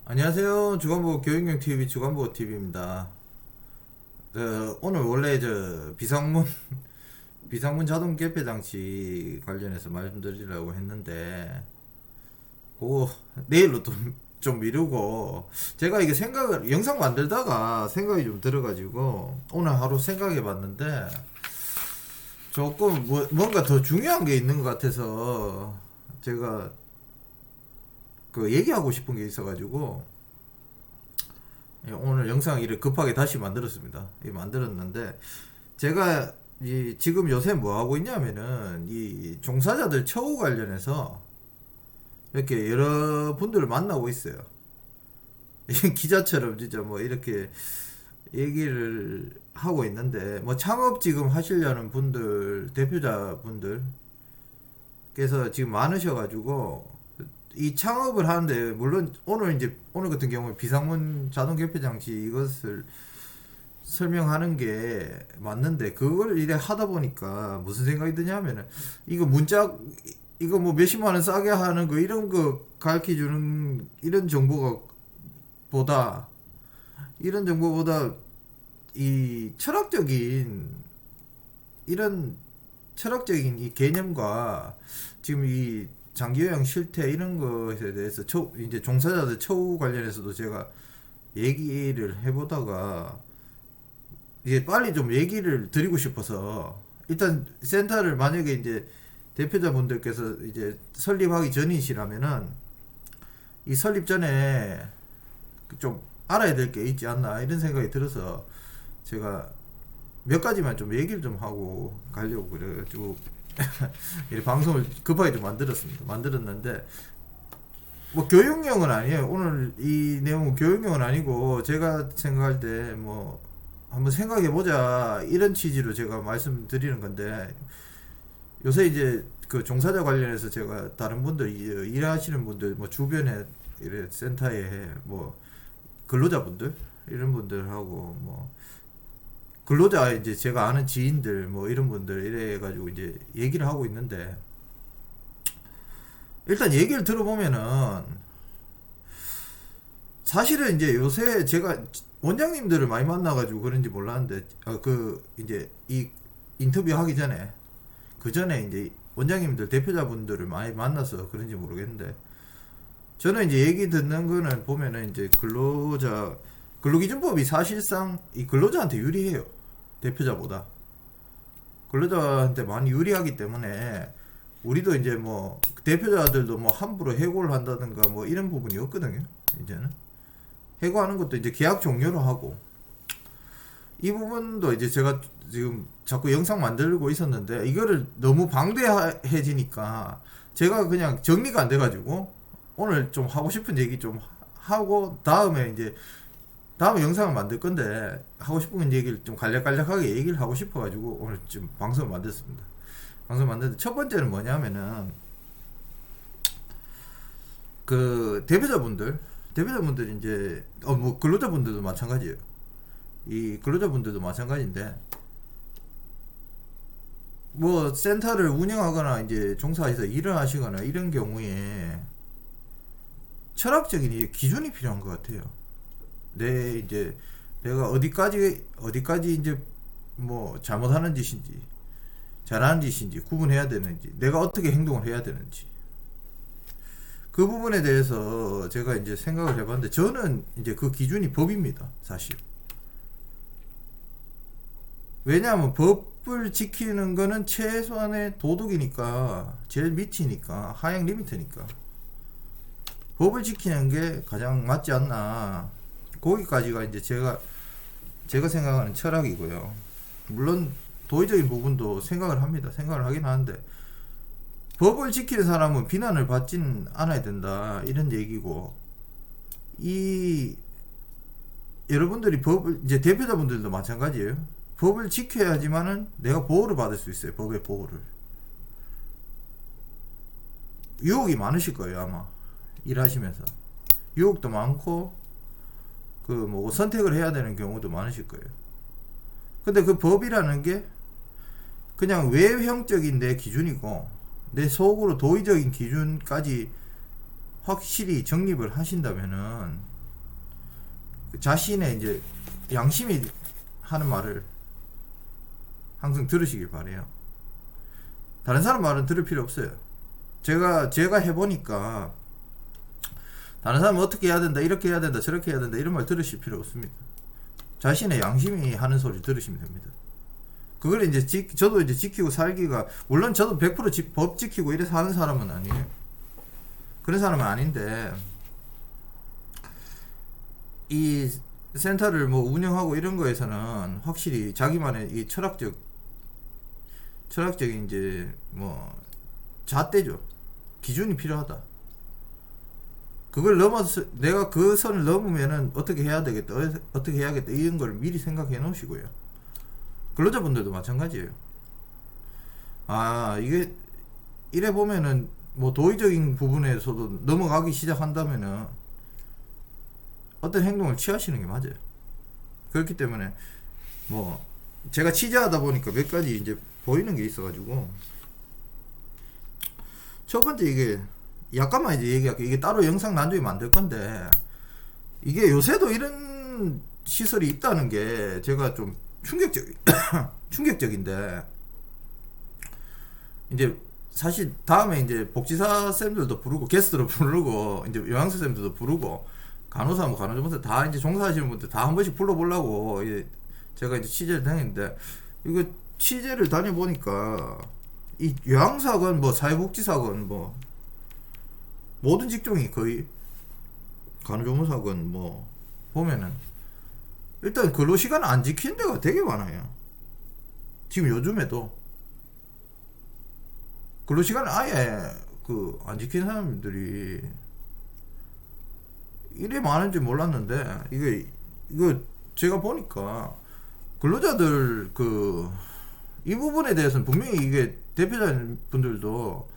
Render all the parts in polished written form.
안녕하세요. 주간보 교육용TV 주간보TV입니다. 오늘 원래 비상문 자동 개폐 장치 관련해서 말씀드리려고 했는데, 그거 내일로 좀 미루고, 제가 이게 영상 만들다가 생각이 좀 들어가지고, 오늘 하루 생각해 봤는데, 조금 뭔가 더 중요한 게 있는 것 같아서, 제가 얘기하고 싶은 게 있어가지고 오늘 영상 이를 급하게 다시 만들었습니다. 만들었는데, 제가 지금 요새 뭐 하고 있냐면은 이 종사자들 처우 관련해서 이렇게 여러 분들을 만나고 있어요. 기자처럼 진짜 뭐 이렇게 얘기를 하고 있는데, 뭐 창업 지금 하시려는 분들, 대표자 분들께서 지금 많으셔가지고 이 창업을 하는데, 물론 오늘 같은 경우에 비상문 자동 개폐 장치 이것을 설명하는 게 맞는데, 그걸 이래 하다 보니까 무슨 생각이 드냐면은, 이거 뭐 몇십만 원 싸게 하는 거 이런 거 가르쳐 주는 이런 정보보다 이 철학적인 이 개념과 지금 이 장기요양 실태 이런 것에 대해서 이제 종사자들 처우 관련해서도 제가 얘기를 해보다가 이게 빨리 좀 얘기를 드리고 싶어서, 일단 센터를 만약에 이제 대표자분들께서 이제 설립하기 전이시라면은 이 설립 전에 좀 알아야 될 게 있지 않나 이런 생각이 들어서 제가 몇 가지만 좀 얘기를 좀 하고 가려고 그래가지고 이 방송을 급하게 좀 만들었는데, 뭐 교육용은 아니에요. 오늘 이 내용은 교육용은 아니고, 제가 생각할 때 뭐 한번 생각해보자 이런 취지로 제가 말씀드리는 건데, 요새 이제 그 종사자 관련해서 제가 다른 분들, 일하시는 분들, 뭐 주변에 이래 센터에 뭐 근로자분들 이런 분들하고 뭐 근로자 이제 제가 아는 지인들 뭐 이런 분들 이래 가지고 이제 얘기를 하고 있는데, 일단 얘기를 들어보면은 사실은 이제 요새 제가 원장님들을 많이 만나가지고 그런지 몰랐는데, 이제 이 인터뷰 하기 전에 그 전에 이제 원장님들 대표자분들을 많이 만나서 그런지 모르겠는데, 저는 이제 얘기 듣는 거는 보면은 이제 근로기준법이 사실상 이 근로자한테 유리해요. 대표자보다 근로자한테 많이 유리하기 때문에, 우리도 이제 뭐 대표자들도 뭐 함부로 해고를 한다든가 뭐 이런 부분이 없거든요. 이제는 해고하는 것도 이제 계약 종료로 하고, 이 부분도 이제 제가 지금 자꾸 영상 만들고 있었는데, 이거를 너무 방대해지니까 제가 그냥 정리가 안 돼가지고 오늘 좀 하고 싶은 얘기 좀 하고, 다음에 이제 다음 영상을 만들 건데, 하고 싶은 얘기를 좀 간략하게 얘기를 하고 싶어가지고 오늘 지금 방송을 만들었습니다. 만드는데, 첫 번째는 뭐냐면은 그 대표자분들 이제 뭐 근로자분들도 마찬가지예요. 이 근로자분들도 마찬가지인데, 뭐 센터를 운영하거나 이제 종사해서 일을 하시거나 이런 경우에 철학적인 기준이 필요한 것 같아요. 이제 내가 어디까지 이제 뭐 잘못하는 짓인지 잘하는 짓인지 구분해야 되는지, 내가 어떻게 행동을 해야 되는지, 그 부분에 대해서 제가 이제 생각을 해봤는데, 저는 이제 그 기준이 법입니다, 사실. 왜냐하면 법을 지키는 거는 최소한의 도덕이니까, 제일 밑이니까, 하향 리미트니까 법을 지키는 게 가장 맞지 않나, 거기까지가 이제 제가 생각하는 철학이고요. 물론 도의적인 부분도 생각을 하긴 하는데, 법을 지키는 사람은 비난을 받지는 않아야 된다 이런 얘기고, 여러분들이 이제 대표자분들도 마찬가지예요. 법을 지켜야지만은 내가 보호를 받을 수 있어요. 법의 보호를. 유혹이 많으실 거예요, 아마 일하시면서. 유혹도 많고, 그 뭐 선택을 해야 되는 경우도 많으실 거예요. 근데 그 법이라는 게 그냥 외형적인 내 기준이고 내 속으로 도의적인 기준까지 확실히 정립을 하신다면은 자신의 이제 양심이 하는 말을 항상 들으시길 바래요. 다른 사람 말은 들을 필요 없어요. 제가 해보니까 다른 사람은 어떻게 해야 된다, 이렇게 해야 된다, 저렇게 해야 된다 이런 말 들으실 필요 없습니다. 자신의 양심이 하는 소리 들으시면 됩니다. 그걸 이제 저도 이제 지키고 살기가, 물론 저도 100% 법 지키고 이래서 하는 사람은 아니에요. 그런 사람은 아닌데, 이 센터를 뭐 운영하고 이런 거에서는 확실히 자기만의 이 철학적인 이제 뭐 잣대죠. 기준이 필요하다. 그걸 넘어서 내가 그 선을 넘으면은 어떻게 해야 되겠다, 어떻게 해야겠다 이런 걸 미리 생각해 놓으시고요. 근로자분들도 마찬가지예요. 아, 이게 이래 보면은 뭐 도의적인 부분에서도 넘어가기 시작한다면은 어떤 행동을 취하시는 게 맞아요. 그렇기 때문에 뭐 제가 취재하다 보니까 몇 가지 이제 보이는 게 있어가지고, 첫 번째, 이게 약간만 이제 얘기할게요. 이게 따로 영상 나중에 만들 건데, 이게 요새도 이런 시설이 있다는 게 제가 좀 충격적인데, 이제 사실 다음에 이제 복지사 쌤들도 부르고 게스트로 부르고 이제 요양사 쌤들도 부르고 간호사 뭐 간호조무사 다 이제 종사하시는 분들 다 한 번씩 불러보려고 이제 제가 이제 취재를 다녔는데, 이거 취재를 다녀보니까 이 요양사건 뭐 사회복지사건 뭐 모든 직종이 거의, 간호조무사건 뭐 보면은 일단 근로시간 안 지키는 데가 되게 많아요. 지금 요즘에도 근로시간을 아예 그 안 지키는 사람들이 이래 많은지 몰랐는데, 이거 제가 보니까 근로자들 이 부분에 대해서는 분명히 이게 대표자분들도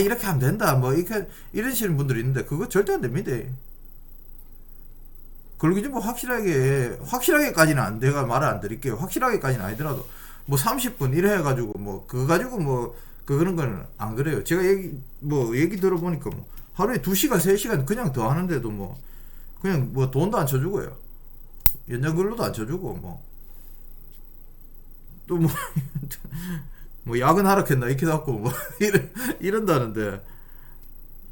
이렇게 하면 된다 뭐 이렇게 이러시는 분들이 있는데, 그거 절대 안 됩니다. 근로기준법 확실하게까지는 내가 말을 안 드릴게요. 확실하게까지는 아니더라도 뭐 30분 이래 해가지고 뭐 그거 가지고 뭐 그런 거는 안 그래요. 제가 얘기 들어보니까 뭐 하루에 2시간 3시간 그냥 더 하는데도 뭐 그냥 뭐 돈도 안 쳐주고요. 연장 근로도 안 쳐주고 뭐 또 뭐 야근 하락했나 이렇게 갖고 뭐 이런다는데,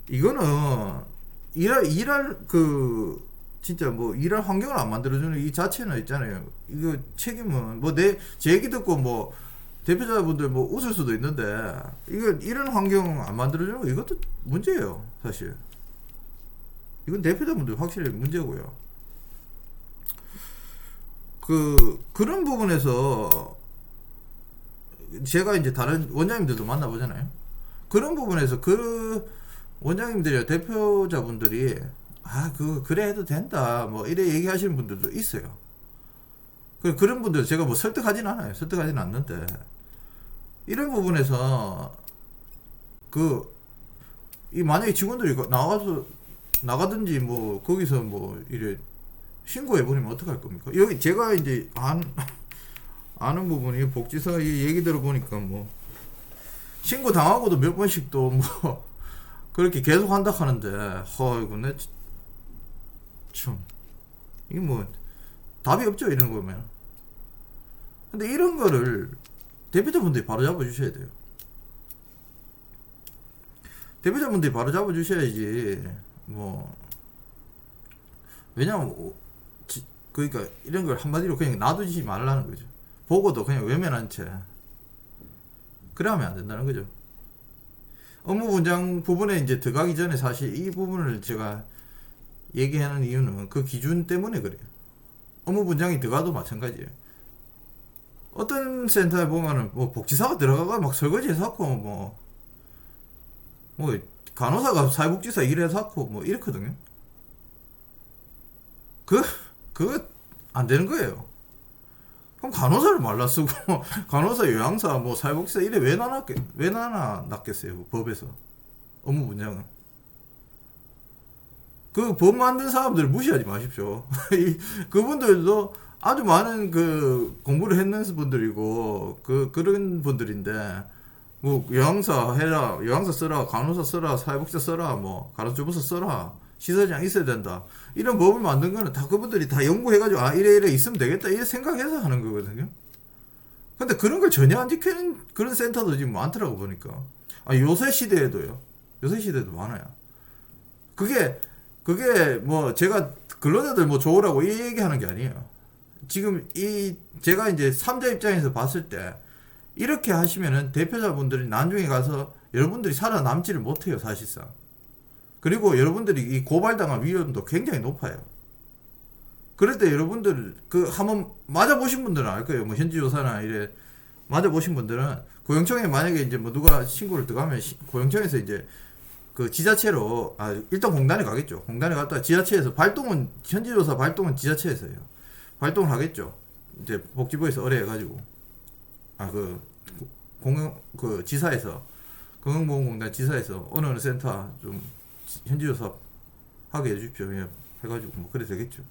이거는 일할 진짜 뭐 일할 환경을 안 만들어주는 이 자체는 있잖아요. 이거 책임은 뭐 제 얘기 듣고 뭐 대표자분들 뭐 웃을 수도 있는데, 이거 이런 환경 안 만들어주는 거 이것도 문제예요. 사실 이건 대표자분들 확실히 문제고요. 그런 부분에서 제가 이제 다른 원장님들도 만나보잖아요. 그런 부분에서 그 원장님들이나 대표자분들이 그래 해도 된다 뭐 이래 얘기하시는 분들도 있어요. 그런 분들 제가 뭐 설득하진 않아요. 설득하진 않는데, 이런 부분에서 만약에 직원들이 나가든지 뭐 거기서 뭐 이래 신고해버리면 어떡할 겁니까? 여기 제가 이제 아는 부분이 복지사 얘기 들어보니까 뭐 신고 당하고도 몇 번씩 또 뭐 그렇게 계속 한다 하는데, 이거 참 이게 뭐 답이 없죠, 이런 거면. 근데 이런 거를 대표자분들이 바로 잡아주셔야 돼요. 대표자분들이 바로 잡아주셔야지. 뭐 왜냐면 그러니까 이런 걸 한마디로 그냥 놔두지 말라는 거죠. 보고도 그냥 외면한 채 그래 하면 안 된다는 거죠. 업무 분장 부분에 이제 들어가기 전에 사실 이 부분을 제가 얘기하는 이유는 그 기준 때문에 그래요. 업무 분장이 들어가도 마찬가지예요. 어떤 센터에 보면은 뭐 복지사가 들어가가 막 설거지 해서 하고 뭐 간호사가 사회복지사 일해서 하고 뭐 이렇거든요. 그거 안 되는 거예요. 그럼 간호사를 말라 쓰고 간호사, 요양사, 뭐 사회복지사 이래 왜 놨겠어요, 법에서 업무 분장은. 그 법 만든 사람들 무시하지 마십시오. 그분들도 아주 많은 그 공부를 했는 분들이고 그런 분들인데 뭐 요양사 해라, 요양사 써라, 간호사 써라, 사회복지 써라, 뭐 가로주부서 써라, 시설장 있어야 된다. 이런 법을 만든 거는 다 그분들이 다 연구해가지고 아 이래 있으면 되겠다 이래 생각해서 하는 거거든요. 근데 그런 걸 전혀 안 지키는 그런 센터도 지금 많더라고 보니까. 아 요새 시대에도요. 요새 시대도 많아요. 그게 뭐 제가 근로자들 뭐 좋으라고 이 얘기하는 게 아니에요. 지금 제가 이제 3자 입장에서 봤을 때 이렇게 하시면은 대표자분들이 나중에 가서 여러분들이 살아남지를 못해요 사실상. 그리고 여러분들이 이 고발당할 위험도 굉장히 높아요. 그럴 때 여러분들 그 한번 맞아보신 분들은 알 거예요. 뭐 현지조사나 이래 맞아보신 분들은 고용청에 만약에 이제 뭐 누가 신고를 들어가면 고용청에서 이제 그 지자체로 일단 공단에 가겠죠. 공단에 갔다가 지자체에서 발동은 현지조사 발동은 지자체에서 해요. 발동을 하겠죠. 이제 복지부에서 의뢰해가지고 그 지사에서 건강보험공단 지사에서 어느 센터 좀 현지조사 하게 해주십시오. 그냥 해가지고 뭐 그래 되겠죠.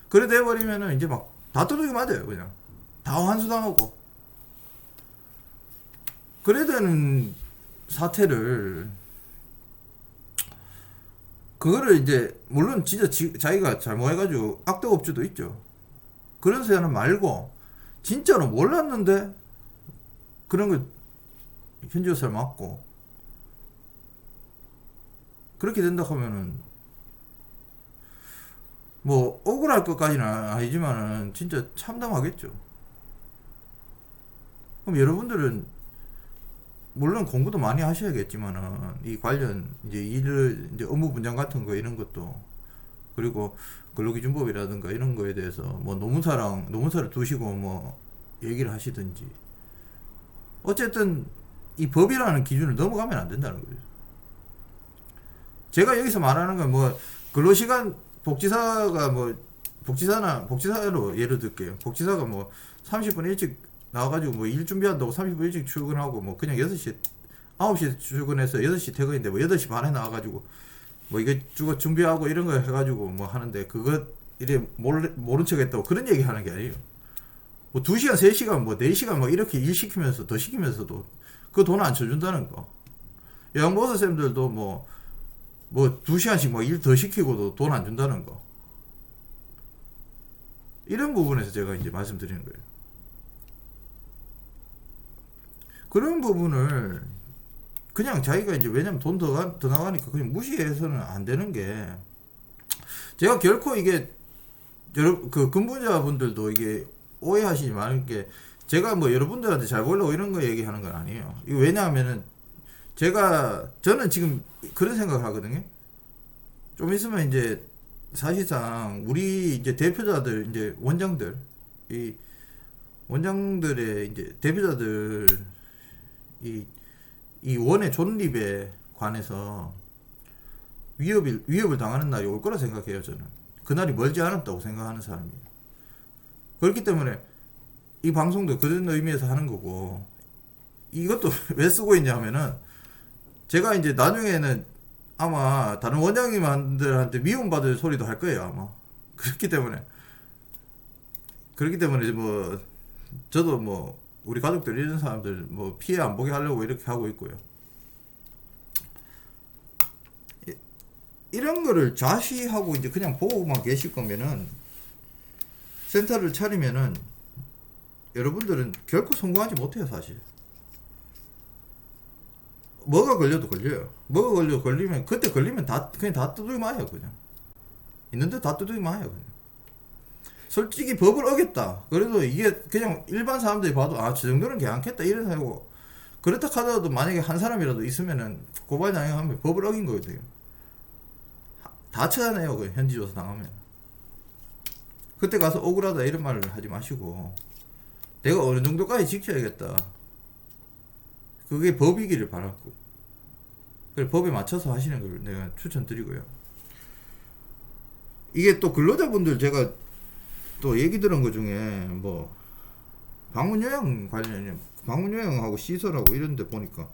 그래 돼버리면은 이제 막 다 두들겨 맞아요. 그냥 다 환수당하고 그래 되는 사태를 그거를 이제 물론 진짜 자기가 잘못해가지고 악덕업주도 있죠. 그런 사람 말고 진짜로 몰랐는데 그런 거 현지조사를 맞고 그렇게 된다 하면은 뭐 억울할 것까지는 아니지만은 진짜 참담하겠죠. 그럼 여러분들은 물론 공부도 많이 하셔야겠지만은 이 관련 이제 일을 이제 업무 분장 같은 거 이런 것도 그리고 근로기준법이라든가 이런 거에 대해서 뭐 노무사를 두시고 뭐 얘기를 하시든지 어쨌든 이 법이라는 기준을 넘어가면 안 된다는 거죠. 제가 여기서 말하는 건 뭐 근로시간 복지사가 뭐 복지사로 예를 들게요. 복지사가 뭐 30분 일찍 나와가지고 뭐 일 준비한다고 30분 일찍 출근하고 뭐 그냥 9시 9시 출근해서 8시 퇴근인데 뭐 8시 반에 나와가지고 뭐 이거 준비하고 이런 거 해가지고 뭐 하는데 그거 이래 모른 척 했다고 그런 얘기 하는 게 아니에요. 뭐 2시간 3시간 뭐 4시간 뭐 이렇게 일 시키면서 더 시키면서도 그 돈 안 쳐준다는 거. 요양보호사 쌤들도 뭐 2시간씩 뭐 일 더 시키고도 돈 안 준다는 거. 이런 부분에서 제가 이제 말씀드리는 거예요. 그런 부분을 그냥 자기가 이제 왜냐면 돈 더 나가니까 그냥 무시해서는 안 되는 게 제가 결코 이게 그 근무자분들도 이게 오해하시지 말은 게 제가 뭐 여러분들한테 잘 보려고 이런 거 얘기하는 건 아니에요. 이거 왜냐하면은 저는 지금 그런 생각을 하거든요. 좀 있으면 이제 사실상 우리 이제 대표자들 이제 원장들의 이제 대표자들 이 원의 존립에 관해서 위협을 당하는 날이 올 거라 생각해요. 저는 그날이 멀지 않았다고 생각하는 사람이에요. 그렇기 때문에 이 방송도 그런 의미에서 하는 거고 이것도 왜 쓰고 있냐 하면은 제가 이제 나중에는 아마 다른 원장님들한테 미움받을 소리도 할 거예요 아마. 그렇기 때문에 이제 뭐 저도 뭐 우리 가족들 이런 사람들 뭐 피해 안 보게 하려고 이렇게 하고 있고요. 이런 거를 좌시하고 이제 그냥 보고만 계실 거면은 센터를 차리면은 여러분들은 결코 성공하지 못해요 사실. 뭐가 걸려도 걸려요. 걸리면 그때 걸리면 그냥 다 두들겨 맞아요 그냥. 있는데 다 두들겨 맞아요 그냥. 솔직히 법을 어겼다. 그래도 이게 그냥 일반 사람들이 봐도 저 정도는 괜찮겠다 이런 생각하고 그렇다 하더라도 만약에 한 사람이라도 있으면은 고발당하면 법을 어긴 거거든요. 다 찾아내요 그 현지조사 당하면. 그때 가서 억울하다 이런 말을 하지 마시고 내가 어느 정도까지 지켜야겠다. 그게 법이기를 바랐고 그래 법에 맞춰서 하시는 걸 내가 추천드리고요. 이게 또 근로자분들 제가 또 얘기 들은 것 중에 뭐 방문요양 관련해 방문요양하고 시설하고 이런 데 보니까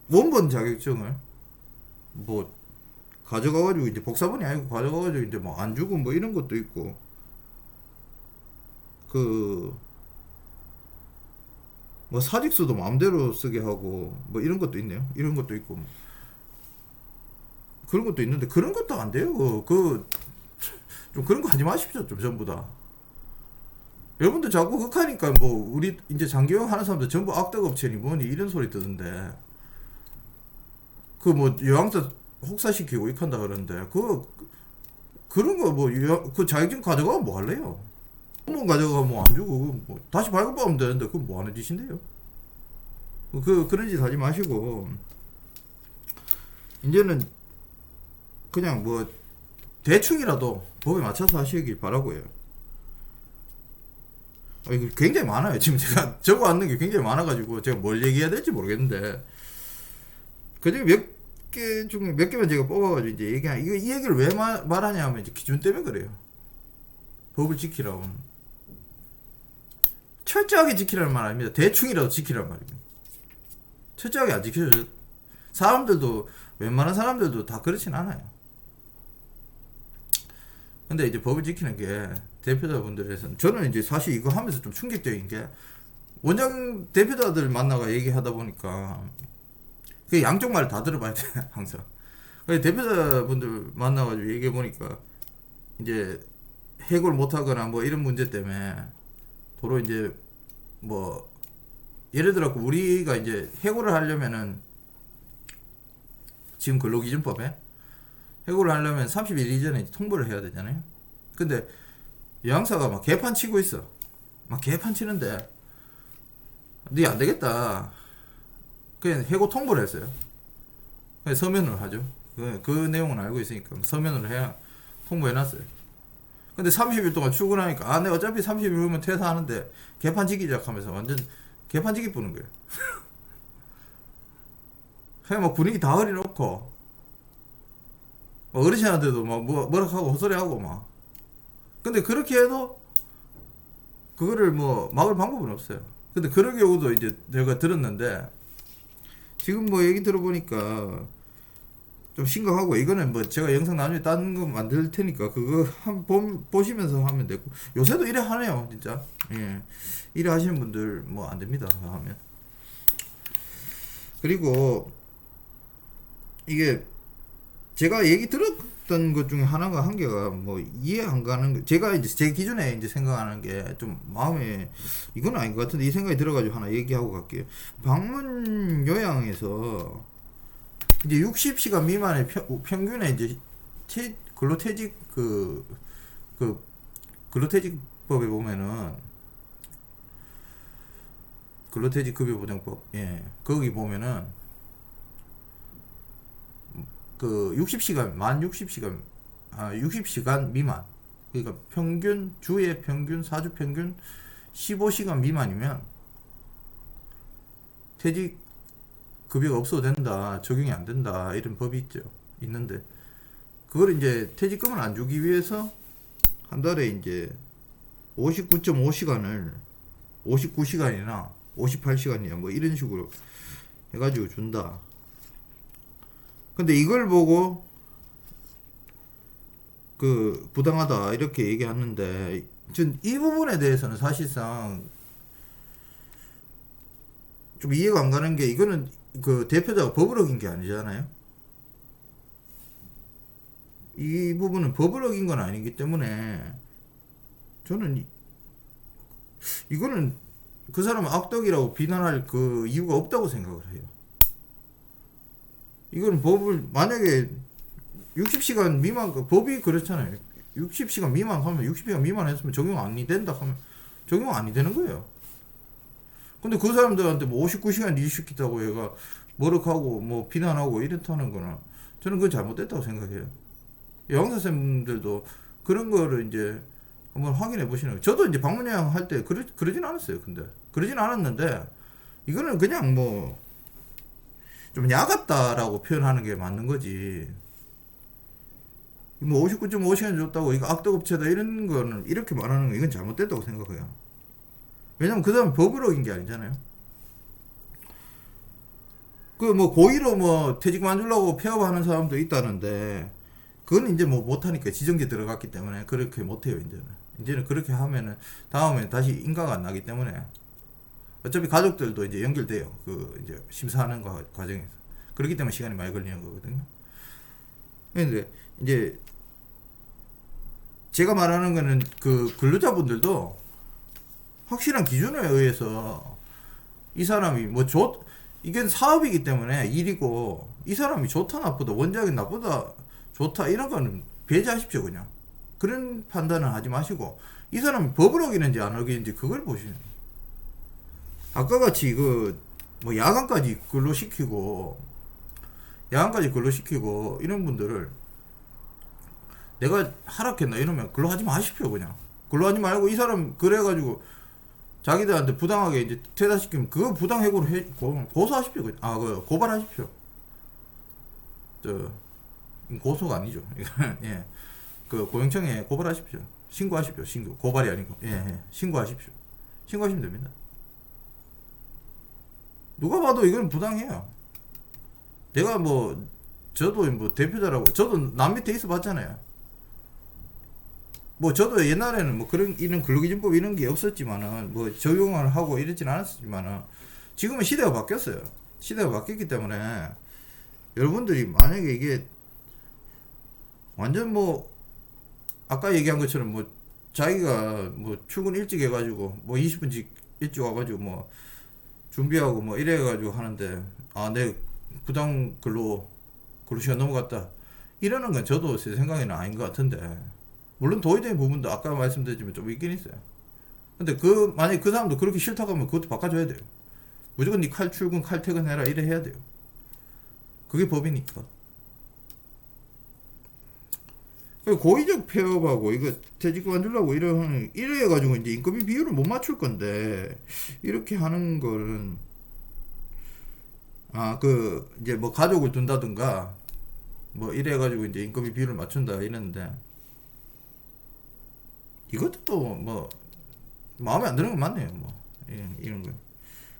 원본 자격증을 뭐 가져가가지고 이제 복사본이 아니고 가져가가지고 이제 뭐 안 주고 뭐 이런 것도 있고 그 뭐 사직서도 마음대로 쓰게 하고 뭐 이런 것도 있네요. 이런 것도 있고 뭐 그런 것도 있는데 그런 것도 안 돼요. 좀 그런 거 하지 마십시오. 좀 전부 다. 여러분들 자꾸 흑하니까 뭐 우리 이제 장기영 하는 사람들 전부 악덕 업체니 뭐니 이런 소리 뜨던데 그 뭐 요양사 혹사시키고 익한다 그러는데 그런 거 뭐 그 자격증 가져가면 뭐 할래요? 한번 가져가 뭐 안 주고 뭐 다시 발급하면 되는데 그거 뭐 하는 짓인데요? 그런 짓 하지 마시고 이제는 그냥 뭐 대충이라도 법에 맞춰서 하시길 바라고요. 이거 굉장히 많아요. 지금 제가 적어왔는 게 굉장히 많아가지고 제가 뭘 얘기해야 될지 모르겠는데 그중에 몇 개 중에 몇 개만 제가 뽑아가지고 이제 이 얘기를 왜 말하냐 하면 이제 기준 때문에 그래요. 법을 지키라고. 철저하게 지키라는 말 아닙니다. 대충이라도 지키라는 말입니다. 철저하게 안 지켜줘. 사람들도 웬만한 사람들도 다 그렇진 않아요. 근데 이제 법을 지키는 게 대표자분들에서는 저는 이제 사실 이거 하면서 좀 충격적인 게 원장 대표자들 만나가 얘기하다 보니까 그 양쪽 말을 다 들어봐야 돼 항상. 대표자분들 만나가지고 얘기해 보니까 이제 해고를 못하거나 뭐 이런 문제 때문에 도로 이제 뭐 예를 들어 우리가 이제 해고를 하려면은 지금 근로기준법에 해고를 하려면 30일 이전에 통보를 해야 되잖아요. 근데 요양사가 막 개판 치고 있어. 막 개판 치는데 네 안 되겠다. 그냥 해고 통보를 했어요. 그냥 서면으로 하죠. 그 내용은 알고 있으니까 서면으로 해야 통보해놨어요. 근데 30일 동안 출근하니까 내가 어차피 30일 후면 퇴사하는데 개판 지기 시작하면서 완전 개판 지기 뿌는 거예요. 그냥 막 분위기 다 흐려놓고 어르신한테도 막 뭐라 하고 헛소리하고 막. 근데 그렇게 해도 그거를 뭐 막을 방법은 없어요. 근데 그런 경우도 이제 내가 들었는데 지금 뭐 얘기 들어보니까 좀 심각하고 이거는 뭐 제가 영상 나중에 다른 거 만들 테니까 그거 한번 보시면서 하면 되고 요새도 이래 하네요 진짜. 예. 이래 하시는 분들 뭐 안 됩니다 하면. 그리고 이게 제가 얘기 들었던 것 중에 하나가 한 개가 뭐 이해 안 가는 거 제가 이제 제 기준에 이제 생각하는 게 좀 마음에 이건 아닌 것 같은데 이 생각이 들어가지고 하나 얘기하고 갈게요. 방문 요양에서 이제 60시간 미만의 평균의 이제 근로퇴직 근로퇴직법에 보면은 근로퇴직급여보장법 거기 보면은 그 60시간 만 60시간 미만 그러니까 평균 주의 평균 4주 평균 15시간 미만이면 퇴직 급여가 없어도 된다 적용이 안 된다 이런 법이 있는데 그걸 이제 퇴직금을 안 주기 위해서 한 달에 이제 59.5시간을 59시간이나 58시간이나 뭐 이런 식으로 해가지고 준다. 근데 이걸 보고 그 부당하다 이렇게 얘기하는데 전 이 부분에 대해서는 사실상 좀 이해가 안 가는 게 이거는 그 대표자가 법을 어긴 게 아니잖아요. 이 부분은 법을 어긴 건 아니기 때문에 저는 이거는 그 사람은 악덕이라고 비난할 그 이유가 없다고 생각을 해요. 이거는 법을 만약에 60시간 미만 법이 그렇잖아요. 60시간 미만 하면 60시간 미만 했으면 적용 안 된다 하면 적용 안 되는 거예요. 근데 그 사람들한테 뭐 59시간 일 시켰다고 얘가 머럭하고 뭐 비난하고 이렇다는 거는 저는 그건 잘못됐다고 생각해요. 영사쌤들도 그런 거를 이제 한번 확인해 보시는 거예요. 저도 이제 방문요양 할 때 그러진 않았어요. 근데 그러진 않았는데 이거는 그냥 뭐 좀 야같다라고 표현하는 게 맞는 거지. 뭐 59.5시간 줬다고 이거 악덕업체다 이런 거는 이렇게 말하는 거 이건 잘못됐다고 생각해요. 왜냐면 그 사람 법을 어긴 게 아니잖아요. 그 뭐 고의로 뭐 퇴직금 안 주려고 폐업하는 사람도 있다는데 그건 이제 뭐 못하니까 지정제 들어갔기 때문에 그렇게 못해요. 이제는 그렇게 하면은 다음에 다시 인가가 안 나기 때문에 어차피 가족들도 이제 연결돼요. 그 이제 심사하는 과정에서. 그렇기 때문에 시간이 많이 걸리는 거거든요. 근데 이제 제가 말하는 거는 그 근로자분들도 확실한 기준에 의해서 이 사람이 뭐 이게 사업이기 때문에 일이고 이 사람이 좋다 나쁘다 원작이 나쁘다 좋다 이런 거는 배제하십시오. 그냥 그런 판단은 하지 마시고 이 사람이 법을 어기는지 안 어기는지 그걸 보시는. 아까 같이 그 뭐 야간까지 근로시키고 이런 분들을 내가 하락했나 이러면 근로하지 마십시오. 그냥 근로하지 말고 이 사람 그래가지고 자기들한테 부당하게 이제 퇴사시키면 그거 부당해고로 고소하십시오. 그 고발하십시오. 고소가 아니죠. 예. 그 고용청에 고발하십시오. 신고하십시오. 고발이 아니고 신고하십시오. 신고하시면 됩니다. 누가 봐도 이건 부당해요. 내가 저도 대표자라고 저도 남 밑에 있어 봤잖아요. 저도 옛날에는 이런 근로기준법 이런 게 없었지만은 적용을 하고 이러진 않았지만은 지금은 시대가 바뀌었어요. 시대가 바뀌었기 때문에 여러분들이 만약에 이게 완전 아까 얘기한 것처럼 자기가 출근 일찍 해가지고 20분 일찍 와가지고 준비하고 이래가지고 하는데 내 부당 근로 시간 넘어갔다 이러는 건 저도 제 생각에는 아닌 것 같은데 물론 도의적인 부분도 아까 말씀드렸지만 좀 있긴 있어요. 근데 만약에 그 사람도 그렇게 싫다고 하면 그것도 바꿔줘야 돼요. 무조건 니 칼출근 칼퇴근해라 이래 해야 돼요. 그게 법이니까. 고의적 폐업하고 이거 퇴직 그만두려고 이래 가지고 이제 인건비 비율을 못 맞출 건데 이렇게 하는 거는 이제 가족을 둔다든가 이래 가지고 이제 인건비 비율을 맞춘다 이랬는데 이것도 또 마음에 안 드는 건 맞네요. 이런 거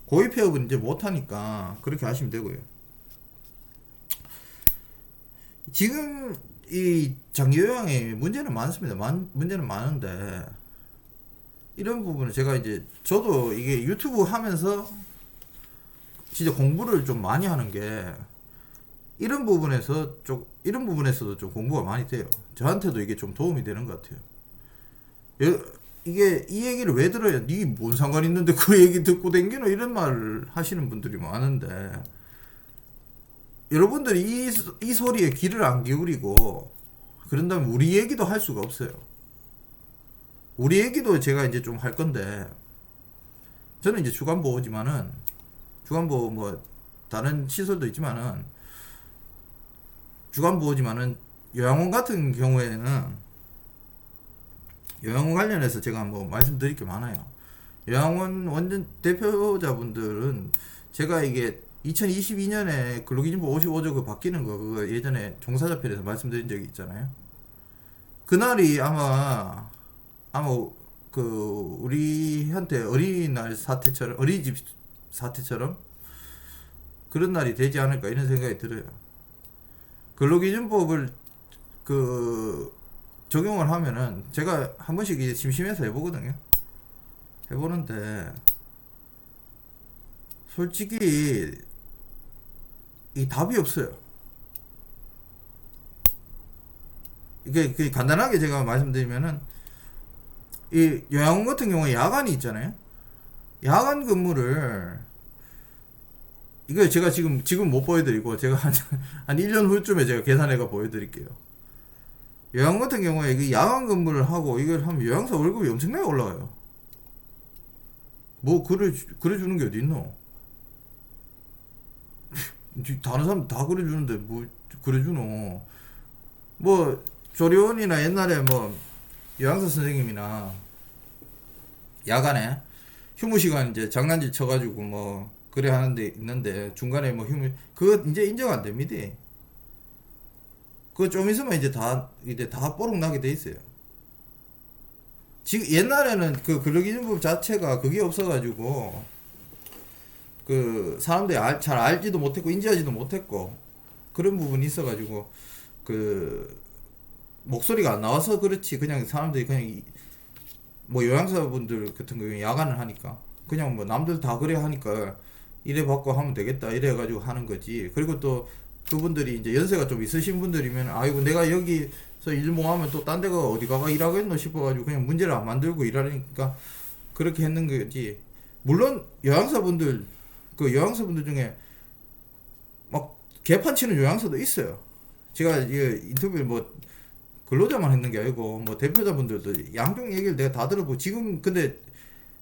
고의 폐업은 이제 못 하니까 그렇게 하시면 되고요. 지금 이 장기요양에 문제는 많습니다. 문제는 많은데 이런 부분은 제가 이제 저도 이게 유튜브 하면서 진짜 공부를 좀 많이 하는 게 이런 부분에서도 좀 공부가 많이 돼요. 저한테도 이게 좀 도움이 되는 것 같아요. 이게 이 얘기를 왜 들어야 니 뭔 상관 있는데 그 얘기 듣고 댕기노 이런 말을 하시는 분들이 많은데 여러분들이 이 소리에 귀를 안 기울이고 그런다면 우리 얘기도 할 수가 없어요. 우리 얘기도 제가 이제 좀 할 건데 저는 이제 주간보호지만은 주간보호 다른 시설도 있지만은 주간보호지만은 요양원 같은 경우에는 요양원 관련해서 제가 말씀드릴 게 많아요. 요양원 원전 대표자분들은 제가 이게 2022년에 근로기준법 55조 그 바뀌는 거 그거 예전에 종사자편에서 말씀드린 적이 있잖아요. 그날이 아마 우리한테 어린이날 사태처럼 어린이집 사태처럼 그런 날이 되지 않을까 이런 생각이 들어요. 근로기준법을 적용을 하면은 제가 한 번씩 이제 심심해서 해보거든요. 해보는데 솔직히 이 답이 없어요. 이게 간단하게 제가 말씀드리면은 이 요양원 같은 경우에 야간이 있잖아요. 야간 근무를 이거 제가 지금 못 보여드리고 제가 한 1년 후쯤에 제가 계산해가 보여드릴게요. 요양원 같은 경우에 이 야간 근무를 하고 이걸 하면 요양사 월급이 엄청나게 올라가요. 그래 주는 게 어디 있노? 다른 사람 다 그래 주는데 그래 주노? 조리원이나 옛날에 요양사 선생님이나 야간에 휴무 시간 이제 장난질 쳐가지고 그래 하는데 있는데 중간에 휴무 그거 이제 인정 안 됩니다. 그거 좀 있으면 이제 다 뽀록 나게 돼 있어요. 지금 옛날에는 그 근로기준법 자체가 그게 없어가지고 사람들이 잘 알지도 못했고 인지하지도 못했고 그런 부분이 있어가지고 목소리가 안 나와서 그렇지. 그냥 사람들이 그냥 뭐 요양사분들 같은 경우에 야간을 하니까 그냥 뭐 남들 다 그래 하니까 이래 받고 하면 되겠다 이래 가지고 하는 거지. 그리고 또 그분들이 이제 연세가 좀 있으신 분들이면 아이고 내가 여기서 일 못하면 또 딴 데가 어디 가가 일하겠노 싶어가지고 그냥 문제를 안 만들고 일하니까 그렇게 했는 거지. 물론 요양사분들 그 요양사분들 중에 막 개판 치는 요양사도 있어요. 제가 이 인터뷰를 뭐 근로자만 했는 게 아니고 뭐 대표자분들도 양쪽 얘기를 내가 다 들어보고 지금 근데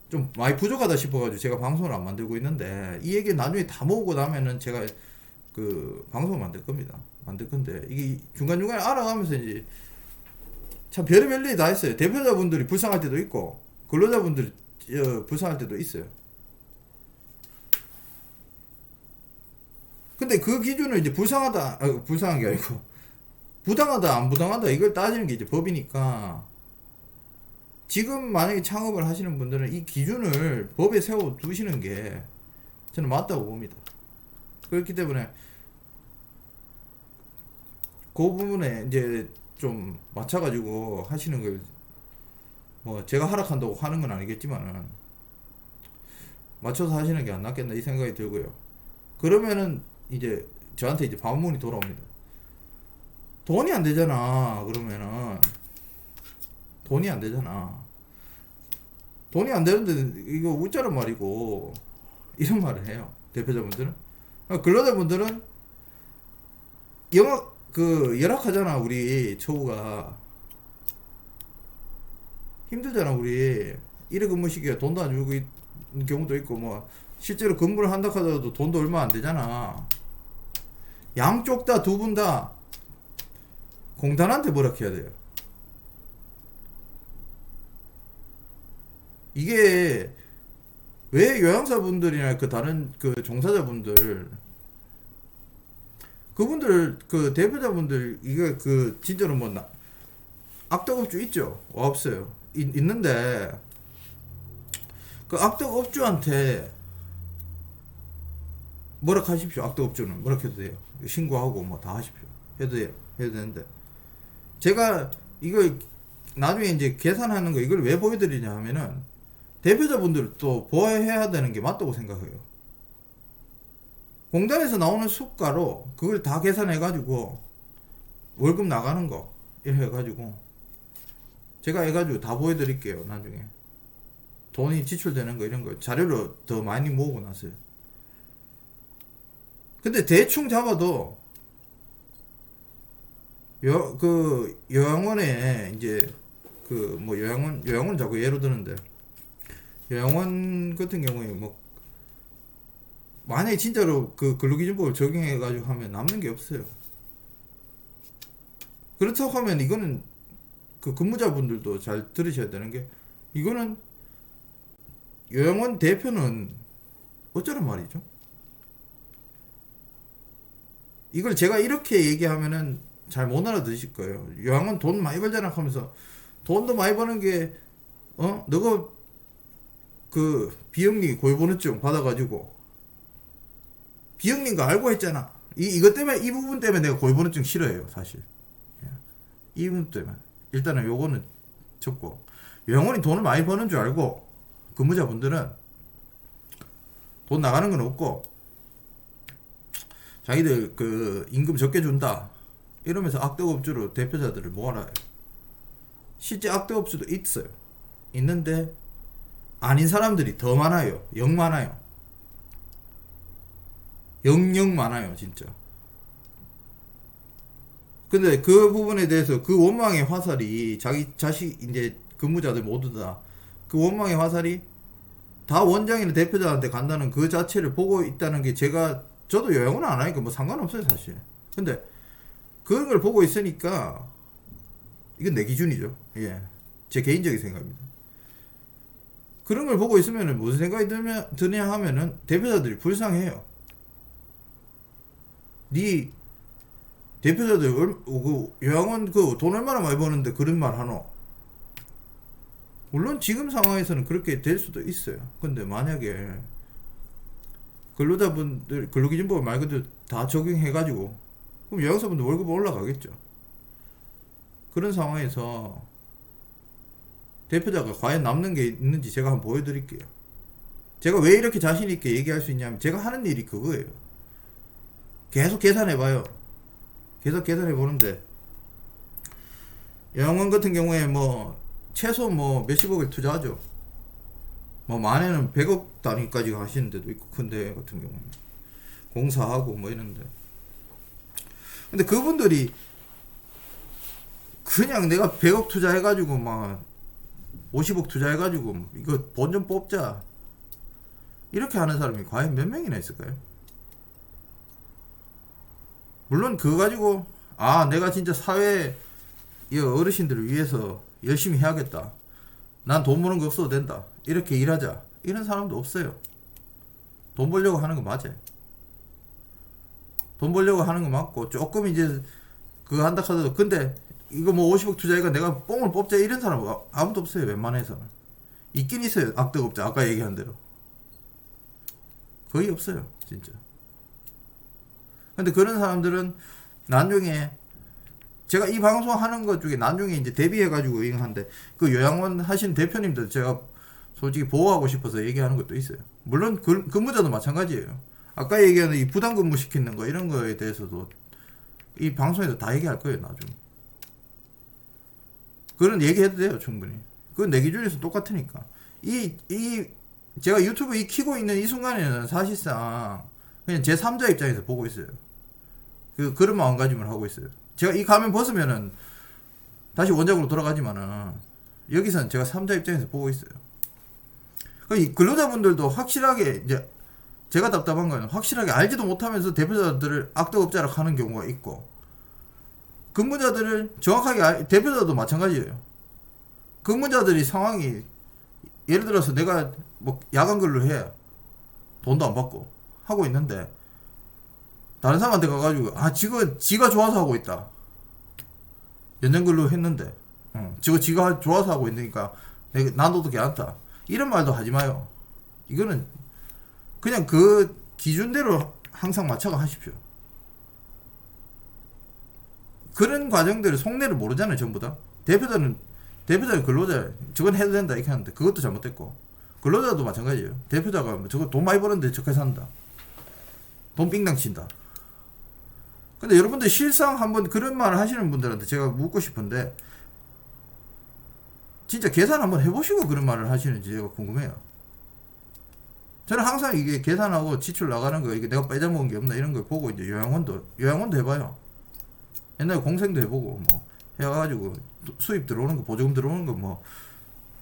좀 많이 부족하다 싶어가지고 제가 방송을 안 만들고 있는데 이 얘기 나중에 다 모으고 나면은 제가 그 방송을 만들 겁니다. 만들 건데 이게 중간중간에 알아가면서 이제 참 별의별 일이 다 있어요. 대표자분들이 불쌍할 때도 있고 근로자분들이 불쌍할 때도 있어요. 근데 그 기준을 이제 불쌍하다, 불쌍한 게 아니고 부당하다 안 부당하다 이걸 따지는 게 이제 법이니까 지금 만약에 창업을 하시는 분들은 이 기준을 법에 세워 두시는 게 저는 맞다고 봅니다. 그렇기 때문에 그 부분에 이제 좀 맞춰가지고 하시는 걸 뭐 제가 하락한다고 하는 건 아니겠지만은 맞춰서 하시는 게 안 낫겠나 이 생각이 들고요. 그러면은 이제 저한테 이제 반문이 돌아옵니다. 돈이 안 되잖아. 그러면은 돈이 안 되잖아. 돈이 안 되는데 이거 웃자란 말이고 이런 말을 해요. 대표자분들은. 근로자분들은 영업 그 열악하잖아. 우리 처우가 힘들잖아. 우리 일회 근무 시기에 돈도 안 주고 있는 경우도 있고 뭐 실제로 근무를 한다 하더라도 돈도 얼마 안 되잖아. 양쪽 다 두 분 다 공단한테 뭐라 해야 돼요. 이게 왜 요양사분들이나 그 다른 그 종사자분들 그분들 그 대표자분들 이게 그 진짜로 뭐 악덕업주 있죠? 없어요. 있는데 그 악덕업주한테 뭐라 하십시오. 악덕업주는 뭐라 해도 돼요. 신고하고 뭐 다 하십시오. 해도 돼요. 해도 되는데 제가 이거 나중에 이제 계산하는 거 이걸 왜 보여드리냐 하면은 대표자분들 또 보호해야 되는 게 맞다고 생각해요. 공단에서 나오는 수가로 그걸 다 계산해가지고 월급 나가는 거 이렇게 해가지고 제가 해가지고 다 보여드릴게요. 나중에 돈이 지출되는 거 이런 거 자료로 더 많이 모으고 났어요. 근데 대충 잡아도 그 요양원에 이제 그 뭐 요양원 자꾸 예로 드는데 요양원 같은 경우에 뭐 만약에 진짜로 그 근로기준법을 적용해 가지고 하면 남는 게 없어요. 그렇다고 하면 이거는 그 근무자분들도 잘 들으셔야 되는 게 이거는 요양원 대표는 어쩌란 말이죠. 이걸 제가 이렇게 얘기하면은 잘 못 알아들으실 거예요. 요양원 돈 많이 벌잖아 하면서 돈도 많이 버는 게 너가 그 비영리 고유보너증 받아가지고 비영리인 거 알고 했잖아. 이것 때문에 이 부분 때문에 내가 고유보너증 싫어해요 사실. 이 부분 때문에 일단은 요거는 접고 요양원이 돈을 많이 버는 줄 알고 근무자분들은 돈 나가는 건 없고 자기들 그 임금 적게 준다 이러면서 악덕업주로 대표자들을 모아놔요. 실제 악덕업주도 있어요. 있는데 아닌 사람들이 더 많아요. 영 많아요. 영 많아요 진짜. 근데 그 부분에 대해서 그 원망의 화살이 자기 자식 이제 근무자들 모두 다 그 원망의 화살이 다 원장이나 대표자한테 간다는 그 자체를 보고 있다는 게 저도 요양원 안 하니까 뭐 상관없어요 사실. 근데 그런 걸 보고 있으니까 이건 내 기준이죠. 예, 제 개인적인 생각입니다. 그런 걸 보고 있으면 무슨 생각이 드냐 하면은 대표자들이 불쌍해요. 네 대표자들 그 요양원 그 돈 얼마나 많이 버는데 그런 말 하노? 물론 지금 상황에서는 그렇게 될 수도 있어요. 근데 만약에 근로자분들 근로기준법 말 그대로 다 적용해가지고 그럼 요양사분들 월급 올라가겠죠. 그런 상황에서 대표자가 과연 남는 게 있는지 제가 한번 보여드릴게요. 제가 왜 이렇게 자신 있게 얘기할 수 있냐면 제가 하는 일이 그거예요. 계속 계산해봐요. 계속 계산해보는데 영원 같은 경우에 뭐 최소 뭐 몇십억을 투자하죠. 뭐 많이는 100억 단위까지 하시는 데도 있고 큰데 같은 경우에 공사하고 뭐 이런데 근데 그분들이 그냥 내가 100억 투자해가지고 막 50억 투자해가지고 이거 본전 뽑자 이렇게 하는 사람이 과연 몇 명이나 있을까요? 물론 그거 가지고 아 내가 진짜 사회 이 어르신들을 위해서 열심히 해야겠다. 난 돈 버는 거 없어도 된다. 이렇게 일하자. 이런 사람도 없어요. 돈 벌려고 하는 거 맞아요. 돈 벌려고 하는 거 맞고 조금 이제 그거 한다 하더라도 근데 이거 뭐 50억 투자해가 내가 뽕을 뽑자 이런 사람 아무도 없어요. 웬만해서는. 있긴 있어요. 악덕업자 아까 얘기한 대로. 거의 없어요. 진짜. 근데 그런 사람들은 나중에 제가 이 방송 하는 것 중에 나중에 이제 데뷔해가지고 이거한데 그 요양원 하신 대표님들 제가 솔직히 보호하고 싶어서 얘기하는 것도 있어요. 물론 근무자도 마찬가지예요. 아까 얘기하는 이 부담근무 시키는 거 이런 거에 대해서도 이 방송에서 다 얘기할 거예요. 나중에. 그런 얘기해도 돼요. 충분히. 그건 내 기준에서 똑같으니까. 제가 유튜브 키고 있는 이 순간에는 사실상 그냥 제 3자 입장에서 보고 있어요. 그런 마음가짐을 하고 있어요. 제가 이 가면 벗으면은 다시 원작으로 돌아가지만은 여기서는 제가 3자 입장에서 보고 있어요. 이 근로자분들도 확실하게 이제 제가 답답한 거는 확실하게 알지도 못하면서 대표자들을 악덕업자라 하는 경우가 있고 근무자들을 정확하게 대표자도 마찬가지예요. 근무자들이 상황이 예를 들어서 내가 뭐 야간 근로해 돈도 안 받고 하고 있는데 다른 사람한테 가가지고 지가 좋아서 하고 있다. 연장 근로 했는데 지가 좋아서 하고 있으니까 난도도 괜찮다. 이런 말도 하지 마요. 이거는 그냥 그 기준대로 항상 맞춰가 하십시오. 그런 과정들을 속내를 모르잖아요. 전부 다. 대표자는 근로자 저건 해도 된다 이렇게 하는데 그것도 잘못됐고 근로자도 마찬가지예요. 대표자가 저거 돈 많이 버는데 저렇게 산다. 돈 삥땅 친다. 근데 여러분들 실상 한번 그런 말을 하시는 분들한테 제가 묻고 싶은데 진짜 계산 한번 해보시고 그런 말을 하시는지 제가 궁금해요. 저는 항상 이게 계산하고 지출 나가는 거 이게 내가 빼자먹은 게 없나 이런 걸 보고 이제 요양원도 해봐요. 옛날에 공생도 해보고 뭐 해가지고 수입 들어오는 거 보조금 들어오는 거 뭐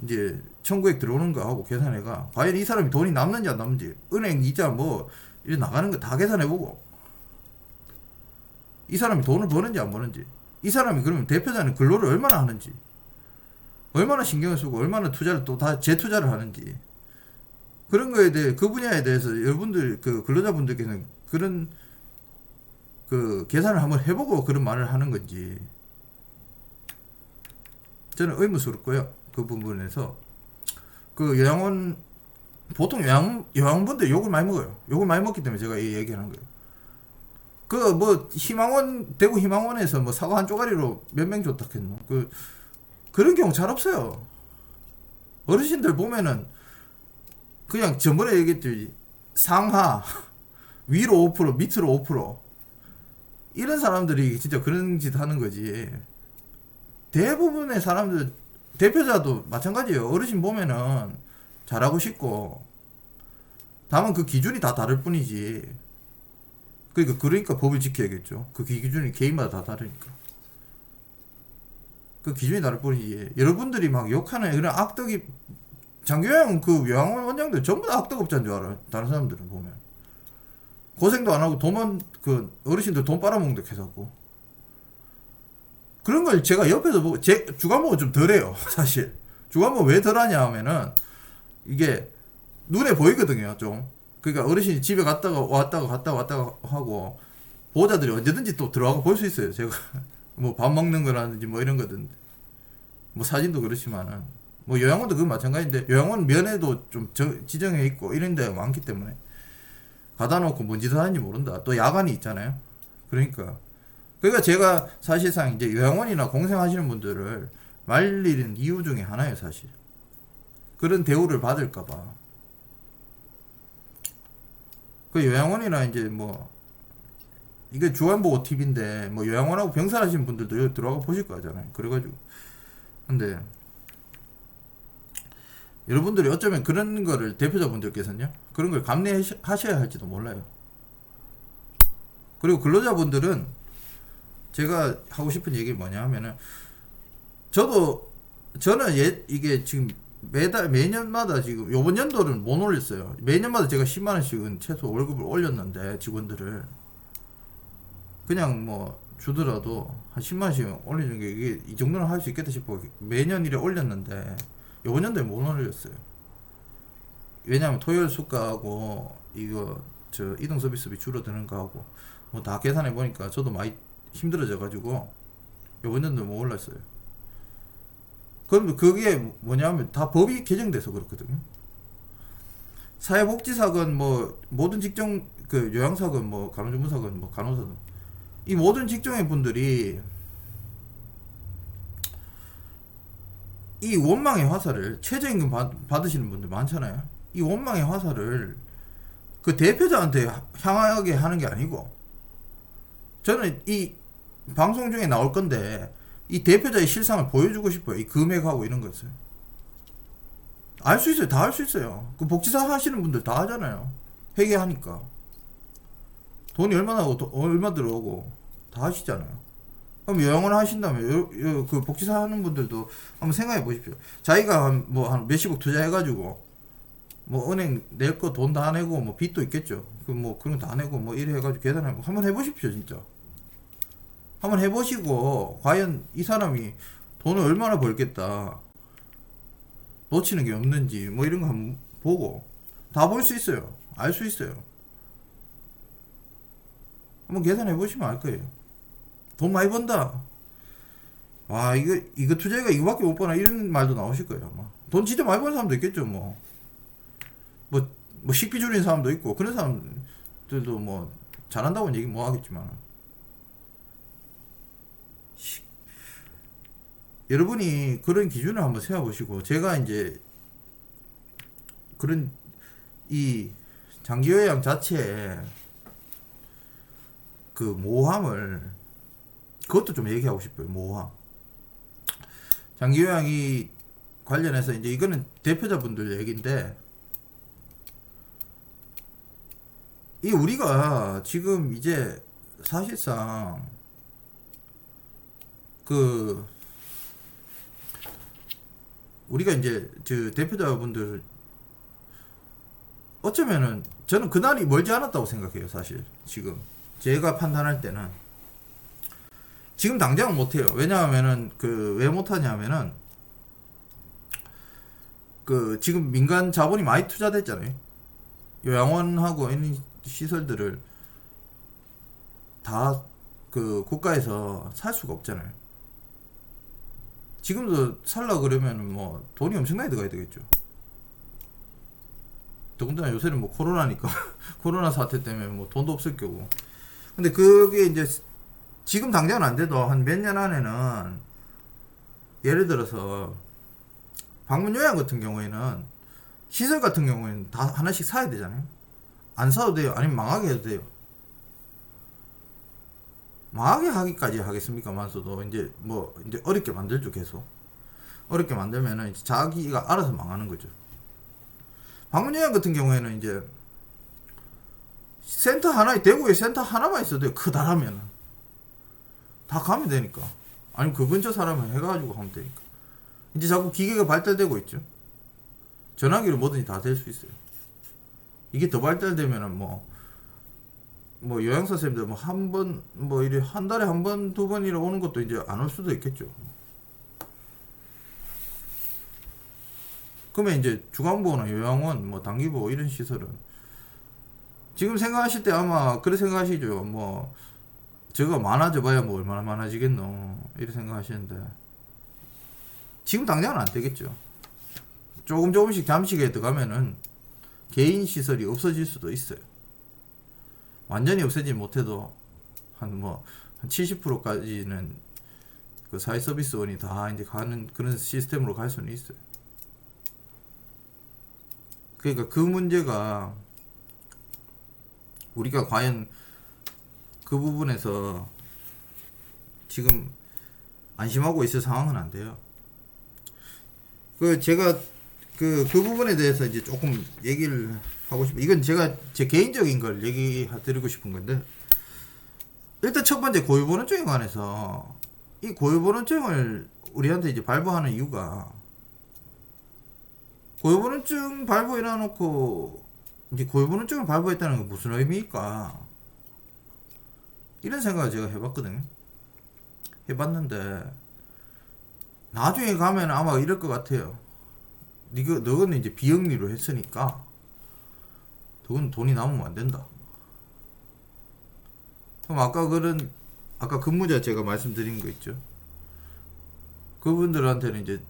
이제 청구액 들어오는 거 하고 계산해가 과연 이 사람이 돈이 남는지 안 남는지 은행 이자 뭐 이래 나가는 거 다 계산해보고 이 사람이 돈을 버는지 안 버는지 이 사람이 그러면 대표자는 근로를 얼마나 하는지 얼마나 신경을 쓰고 얼마나 투자를 또 다 재투자를 하는지 그런 거에 대해 그 분야에 대해서 여러분들 그 근로자분들께서는 그런 그 계산을 한번 해보고 그런 말을 하는 건지 저는 의문스럽고요. 그 부분에서 그 요양원 보통 요양원분들 욕을 많이 먹어요. 욕을 많이 먹기 때문에 제가 이 얘기하는 거예요. 그 뭐 희망원 대구 희망원에서 뭐 사과 한 쪼가리로 몇 명 줬다 했노. 그런 경우 잘 없어요. 어르신들 보면은 그냥 전번에 얘기했듯이 상하 위로 5% 밑으로 5% 이런 사람들이 진짜 그런 짓 하는 거지. 대부분의 사람들 대표자도 마찬가지예요. 어르신 보면은 잘하고 다만 그 기준이 다 다를 뿐이지. 그러니까 법을 지켜야겠죠. 그 기준이 개인마다 다 다르니까. 그 기준이 다를 뿐이지. 여러분들이 막 욕하는 그런 악덕이 장교양 그 요양원 원장들 전부 다 악덕업자인 줄 알아요. 다른 사람들은 보면 고생도 안 하고 돈만 그 어르신들 돈 빨아먹는다 해서고 그런 걸 제가 옆에서 보고 제 주간목은 좀 덜해요. 사실 주간목 왜 덜하냐 하면은 이게 눈에 보이거든요. 좀 그러니까 어르신이 집에 갔다가 왔다가 하고 보호자들이 언제든지 또 들어가고 볼 수 있어요. 제가 뭐 밥 먹는 거라든지 뭐 이런 거든 뭐 사진도 그렇지만은 뭐 요양원도 그건 마찬가지인데 요양원 면에도 좀 지정해 있고 이런 데가 많기 때문에 가다 놓고 뭔 짓을 하는지 모른다. 또 야간이 있잖아요. 그러니까 그러니까 제가 사실상 이제 요양원이나 공생하시는 분들을 말리는 이유 중에 하나예요, 사실. 그런 대우를 받을까봐. 그 요양원이나 이제 뭐, 이게 주간보호 팁인데, 뭐 요양원하고 병살하시는 분들도 여기 들어가 보실 거잖아요. 그래가지고. 근데, 여러분들이 어쩌면 그런 거를 대표자분들께서는요, 그런 걸 감내하셔야 할지도 몰라요. 그리고 근로자분들은 제가 하고 싶은 얘기 뭐냐 하면은, 저는 이게 지금 매년마다 지금, 요번 연도는 못 올렸어요. 매년마다 제가 10만원씩은 최소 월급을 올렸는데, 직원들을. 그냥 뭐, 주더라도 한 10만원씩 올리는 게 이게 이 정도는 할 수 있겠다 싶어. 매년 이래 올렸는데, 요번 연도에 못 올렸어요. 왜냐면 토요일 수가하고, 이동 서비스비 줄어드는 거하고, 뭐 다 계산해 보니까 저도 많이 힘들어져 가지고, 요번 연도에 못 올랐어요. 그럼 그게 뭐냐면 다 법이 개정돼서 그렇거든요. 사회복지사건 뭐 모든 직종 그 요양사건 뭐 간호조무사건 뭐 간호사든 이 모든 직종의 분들이 이 원망의 화살을 최저임금 받으시는 분들 많잖아요. 이 원망의 화살을 그 대표자한테 향하게 하는 게 아니고 저는 이 방송 중에 나올 건데 이 대표자의 실상을 보여주고 싶어요. 이 금액하고 이런 것을. 알 수 있어요. 다 알 수 있어요. 그 복지사 하시는 분들 다 하잖아요. 회계하니까. 돈이 얼마 나오고, 얼마 들어오고, 다 하시잖아요. 그럼 요양원 하신다면, 그 복지사 하는 분들도 한번 생각해 보십시오. 자기가 한 몇십억 투자해가지고, 뭐 은행 낼 거 돈 다 내고, 뭐 빚도 있겠죠. 그런 거 다 내고, 뭐 이래 해가지고 계산하고, 한번 해보십시오, 진짜. 한번 해보시고 과연 이 사람이 돈을 얼마나 벌겠다 놓치는 게 없는지 뭐 이런 거 한번 보고 다 볼 수 있어요. 알 수 있어요. 한번 계산해 보시면 알 거예요. 돈 많이 번다. 와 이거 투자가 이거밖에 못 버나 이런 말도 나오실 거예요. 아마. 돈 진짜 많이 버는 사람도 있겠죠. 뭐 식비 줄이는 사람도 있고 그런 사람들도 뭐 잘한다고는 얘기 못 하겠지만 여러분이 그런 기준을 한번 세워보시고 제가 이제 그런 이 장기요양 자체에 그 모함을 그것도 좀 얘기하고 싶어요. 모함 장기요양이 관련해서 이제 이거는 대표자분들 얘기인데 이 우리가 지금 이제 사실상 우리가 이제 대표자분들 어쩌면은 저는 그날이 멀지 않았다고 생각해요. 사실 지금 제가 판단할 때는 지금 당장은 못해요. 왜냐하면은 왜 못하냐면은 지금 민간 자본이 많이 투자됐잖아요. 요양원하고 이런 시설들을 다 국가에서 살 수가 없잖아요. 지금도 살라 그러면 뭐 돈이 엄청나게 들어가야 되겠죠. 더군다나 요새는 뭐 코로나니까 코로나 사태 때문에 뭐 돈도 없을 거고. 근데 그게 이제 지금 당장은 안 돼도 한 몇 년 안에는 예를 들어서 방문 요양 같은 경우에는 시설 같은 경우에는 다 하나씩 사야 되잖아요. 안 사도 돼요. 아니면 망하게 해도 돼요. 망하게 하기까지 하겠습니까만서도 이제 어렵게 만들죠. 계속 어렵게 만들면은 이제 자기가 알아서 망하는 거죠. 방문요양 같은 경우에는 이제 센터 하나에 대구에 센터 하나만 있어도 돼요. 크다라면은 다 가면 되니까. 아니면 그 근처 사람을 해가지고 하면 되니까. 이제 자꾸 기계가 발달되고 있죠. 전화기로 뭐든지 다 될 수 있어요. 이게 더 발달되면은 요양사 선생님들 한 번 이래 한 달에 한 번 두 번이라 오는 것도 이제 안 올 수도 있겠죠. 그러면 이제 주간보호나 요양원 단기보호 이런 시설은 지금 생각하실 때 아마 그렇게 생각하시죠. 저거 많아져 봐야 얼마나 많아지겠노 이렇게 생각하시는데 지금 당장은 안 되겠죠. 조금씩 잠식에 들어가면은 개인 시설이 없어질 수도 있어요. 완전히 없애지 못해도 한 한 70%까지는 그 사회 서비스원이 다 이제 가는 그런 시스템으로 갈 수는 있어요. 그러니까 그 문제가 우리가 과연 그 부분에서 지금 안심하고 있을 상황은 안 돼요. 그 제가 그 부분에 대해서 이제 조금 얘기를 하고 싶어요. 이건 제가 제 개인적인 걸 얘기해드리고 싶은 건데, 일단 첫 번째 고유번호증에 관해서 이 고유번호증을 우리한테 이제 발부하는 이유가, 고유번호증 발부해 놔놓고 이제 고유번호증을 발부했다는 건 무슨 의미일까? 이런 생각을 제가 해봤거든요. 해봤는데 나중에 가면 아마 이럴 것 같아요. 너는 이제 비영리로 했으니까 너는 돈이 남으면 안 된다. 그럼 아까 근무자 제가 말씀드린 거 있죠. 그분들한테는 이제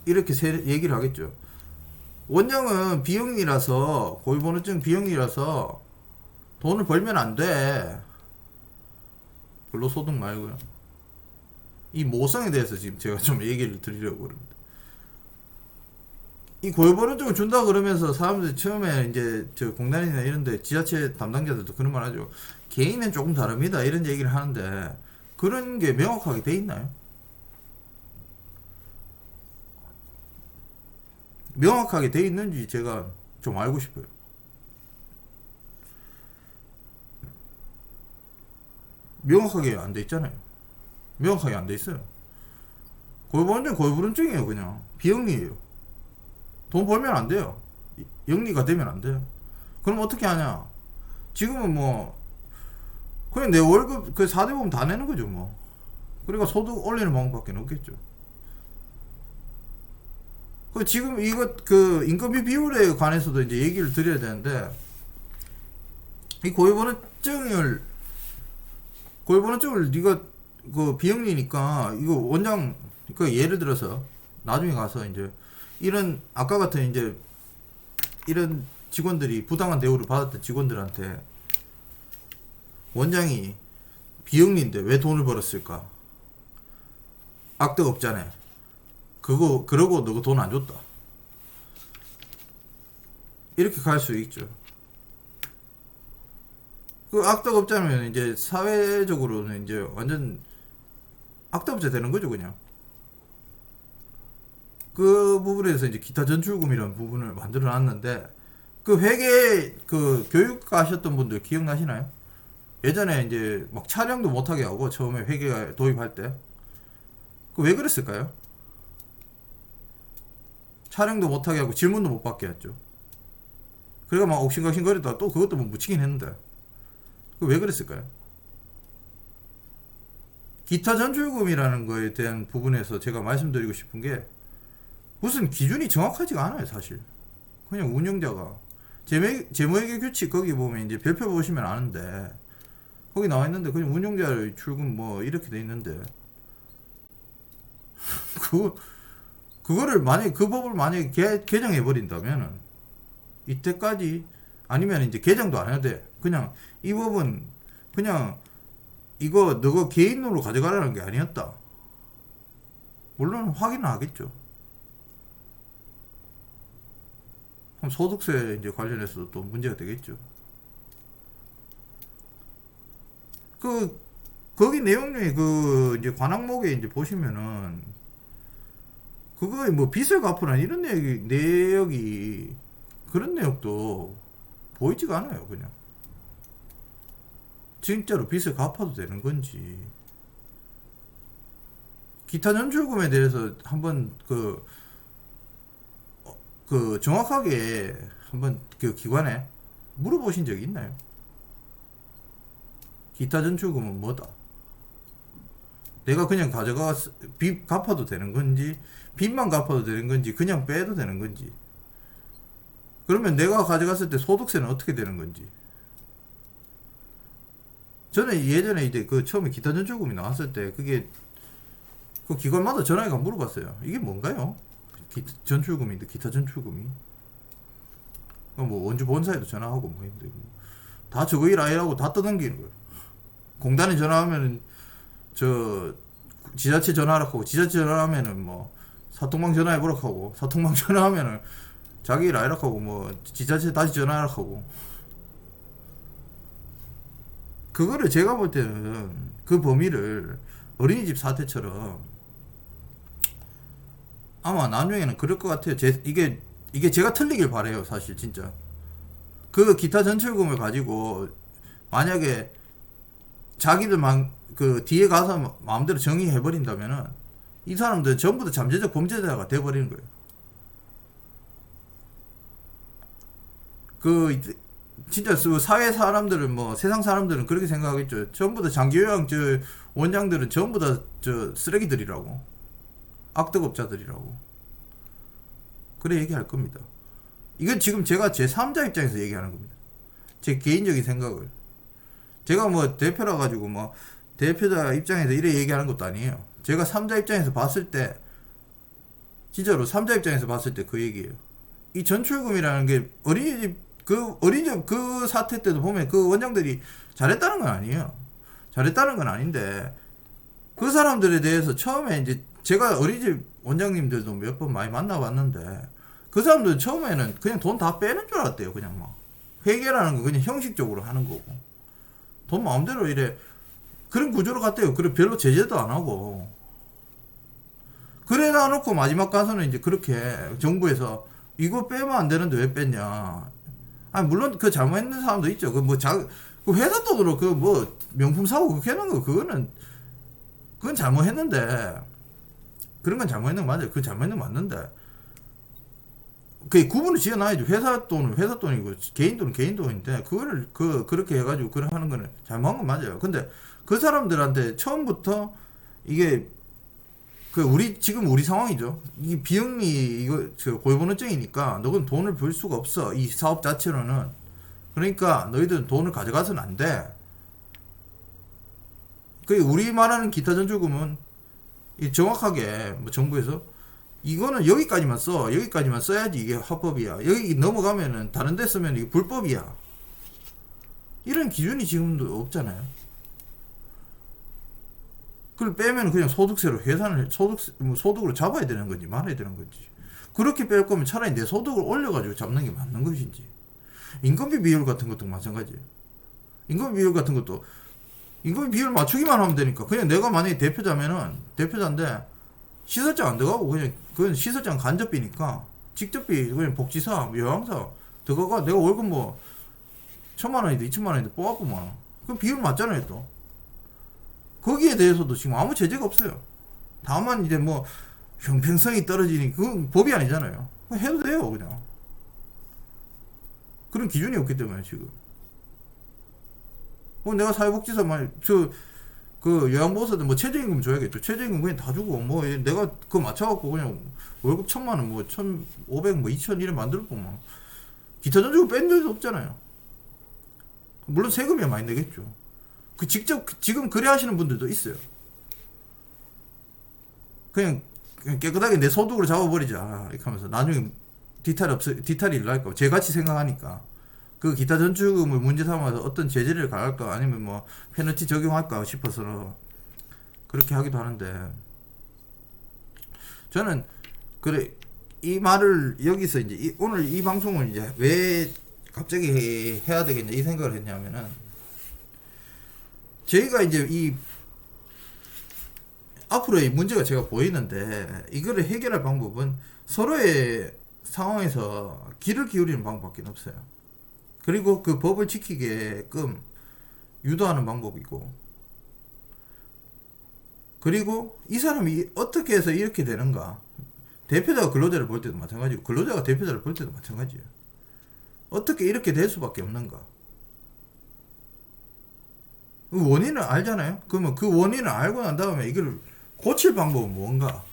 이렇게 얘기를 하겠죠. 원장은 비영리라서, 고유번호증 비영리라서 돈을 벌면 안 돼. 근로소득 말고요. 이 모성에 대해서 지금 제가 좀 얘기를 드리려고 그럽니다. 이 고유번호증을 준다 그러면서 사람들이 처음에 이제 저 공단이나 이런데 지자체 담당자들도 그런 말 하죠. 개인은 조금 다릅니다. 이런 얘기를 하는데 그런 게 명확하게 돼 있나요? 명확하게 돼 있는지 제가 좀 알고 싶어요. 명확하게 안 돼 있잖아요. 명확하게 안 돼 있어요. 고유번호증 고유번호증이에요. 그냥 비영리예요. 돈 벌면 안 돼요. 영리가 되면 안 돼요. 그럼 어떻게 하냐? 지금은 뭐 그냥 내 월급 그 4대 보험 다 내는 거죠 뭐. 그러니까 소득 올리는 방법밖에 없겠죠. 그 지금 이거 그 인건비 비율에 관해서도 이제 얘기를 드려야 되는데, 이 고유번호증을 네가 그 비영리니까 이거 원장 그 예를 들어서 나중에 가서 이제 이런 아까 같은 이제 이런 직원들이 부당한 대우를 받았던 직원들한테 원장이 비영리인데 왜 돈을 벌었을까? 악덕 업자네. 그러고 너가 돈 안 줬다. 이렇게 갈 수 있죠. 그 악덕 업자면 이제 사회적으로는 이제 완전 악덕 업자 되는 거죠, 그냥. 그 부분에서 이제 기타 전출금이라는 부분을 만들어 놨는데, 그 회계 그 교육 가셨던 분들 기억나시나요? 예전에 이제 막 촬영도 못하게 하고 처음에 회계가 도입할 때 그 왜 그랬을까요? 촬영도 못하게 하고 질문도 못 받게 했죠. 그래가 막 옥신각신거리다가 또 그것도 뭐 묻히긴 했는데 그 왜 그랬을까요? 기타 전출금이라는 거에 대한 부분에서 제가 말씀드리고 싶은 게, 무슨 기준이 정확하지가 않아요 사실. 그냥 운영자가 재무회계 규칙 거기 보면 이제 별표 보시면 아는데, 거기 나와 있는데 그냥 운영자의 출금 뭐 이렇게 돼 있는데 그거를 만약에 그 법을 만약에 개정해 버린다면은 이때까지, 아니면 이제 개정도 안 해야 돼. 그냥 이 법은 그냥 이거 너가 개인으로 가져가라는 게 아니었다. 물론 확인은 하겠죠. 그럼 소득세 이제 관련해서도 또 문제가 되겠죠. 거기 내용 중에 그 이제 관항목에 이제 보시면은 그거에 뭐 빚을 갚으라 이런 내역이 그런 내역도 보이지가 않아요. 그냥 진짜로 빚을 갚아도 되는 건지, 기타 전출금에 대해서 한번 그 정확하게 한번 그 기관에 물어보신 적이 있나요? 기타 전출금은 뭐다? 내가 그냥 가져가서 빚 갚아도 되는 건지, 빚만 갚아도 되는 건지, 그냥 빼도 되는 건지, 그러면 내가 가져갔을 때 소득세는 어떻게 되는 건지. 저는 예전에 이제 그 처음에 기타 전출금이 나왔을 때 그게 그 기관마다 전화해가 물어봤어요. 이게 뭔가요? 전출금인데 기타 전출금이 뭐 원주 본사에도 전화하고 뭐 했는데 다 저거 일 아니라고 다 떠넘기는 거예요. 공단에 전화하면은 저 지자체 전화하라고 하고, 지자체 전화하면은 뭐 사통방 전화해보라고 하고, 사통방 전화하면은 자기 일 아니라고 하고, 뭐 지자체 다시 전화하라고 하고. 그거를 제가 볼 때는 그 범위를 어린이집 사태처럼 아마 나중에는 그럴 것 같아요. 이게 제가 틀리길 바래요, 사실 진짜. 그 기타 전출금을 가지고 만약에 자기들만 그 뒤에 가서 마음대로 정의해 버린다면은 이 사람들 전부 다 잠재적 범죄자가 돼 버리는 거예요. 그 진짜 사회 사람들은 뭐 세상 사람들은 그렇게 생각하겠죠. 전부 다 장기요양 저 원장들은 전부 다 저 쓰레기들이라고, 악덕업자들이라고 그래 얘기할 겁니다. 이건 지금 제가 제 3자 입장에서 얘기하는 겁니다. 제 개인적인 생각을. 제가 뭐 대표라 가지고 뭐 대표자 입장에서 이래 얘기하는 것도 아니에요. 제가 3자 입장에서 봤을 때, 진짜로 3자 입장에서 봤을 때 그 얘기예요. 이 전출금이라는 게 어린이집 그 사태 때도 보면 그 원장들이 잘했다는 건 아니에요. 잘했다는 건 아닌데, 그 사람들에 대해서 처음에 이제 제가 어린이집 원장님들도 몇 번 많이 만나봤는데, 그 사람들은 처음에는 그냥 돈 다 빼는 줄 알았대요. 그냥 막 회계라는 거 그냥 형식적으로 하는 거고, 돈 마음대로 이래 그런 구조로 갔대요. 그래 별로 제재도 안 하고. 그래 놔놓고 마지막 가서는 이제 그렇게 정부에서 이거 빼면 안 되는데 왜 뺐냐. 아니 물론 그 잘못했는 사람도 있죠. 그 회사 돈으로 그 뭐 명품 사고 그렇게 하는 거 그건 잘못했는데, 그런 건 잘못했는 거 맞아요. 그 잘못했는 거 맞는데 그 구분을 지어놔야죠. 회사 돈은 회사 돈이고 개인 돈은 개인 돈인데 그거를 그렇게 해가지고 그걸 하는 거는 잘못한 건 맞아요. 근데 그 사람들한테 처음부터 이게 지금 우리 상황이죠. 이 비영리 이거 고유번호증이니까 너는 돈을 벌 수가 없어. 이 사업 자체로는. 그러니까 너희들은 돈을 가져가서는 안 돼. 그 우리 말하는 기타 전출금은 정확하게 뭐 정부에서 이거는 여기까지만 써. 여기까지만 써야지 이게 합법이야. 여기 넘어가면은 다른 데 쓰면 이게 불법이야. 이런 기준이 지금도 없잖아요. 그걸 빼면 그냥 소득세로 계산을 소득으로 잡아야 되는 건지 말아야 되는 건지. 그렇게 뺄 거면 차라리 내 소득을 올려가지고 잡는 게 맞는 것인지. 인건비 비율 같은 것도 마찬가지예요. 인건비 비율 같은 것도 인건비 비율 맞추기만 하면 되니까, 그냥 내가 만약에 대표자인데 시설장 안 들어가고 그건 시설장 간접비니까 직접비 그냥 복지사 요양사 들어가가 내가 월급 뭐 1,000만 원이든 2,000만 원이든 뽑았구만. 그럼 비율 맞잖아요. 또 거기에 대해서도 지금 아무 제재가 없어요. 다만 이제 뭐 형평성이 떨어지니 그건 법이 아니잖아요. 해도 돼요. 그냥 그런 기준이 없기 때문에 지금 내가 사회복지사만 그 요양보호사들 뭐 최저임금 줘야겠죠. 최저임금 그냥 다 주고 뭐 내가 그거 맞춰갖고 그냥 월급 1,000만 원 뭐 1,500 뭐 2,000 이래 만들었구만. 기타 전주고 뺀 적도 없잖아요. 물론 세금이 많이 내겠죠. 직접 지금 그래 하시는 분들도 있어요. 그냥 깨끗하게 내 소득으로 잡아버리자 이렇게 하면서 나중에 디탈이 일날까 제같이 생각하니까 그 기타 전출금을 문제 삼아서 어떤 제재를 가할까 아니면 뭐 페널티 적용할까 싶어서 그렇게 하기도 하는데, 저는 그래 이 말을 여기서 이제 오늘 이 방송을 이제 왜 갑자기 해야 되겠냐 이 생각을 했냐면은, 저희가 이제 이 앞으로의 문제가 제가 보이는데 이거를 해결할 방법은 서로의 상황에서 귀를 기울이는 방법밖에 없어요. 그리고 그 법을 지키게끔 유도하는 방법이고, 그리고 이 사람이 어떻게 해서 이렇게 되는가, 대표자가 근로자를 볼 때도 마찬가지고 근로자가 대표자를 볼 때도 마찬가지예요. 어떻게 이렇게 될 수밖에 없는가. 그 원인을 알잖아요. 그러면 그 원인을 알고 난 다음에 이걸 고칠 방법은 뭔가.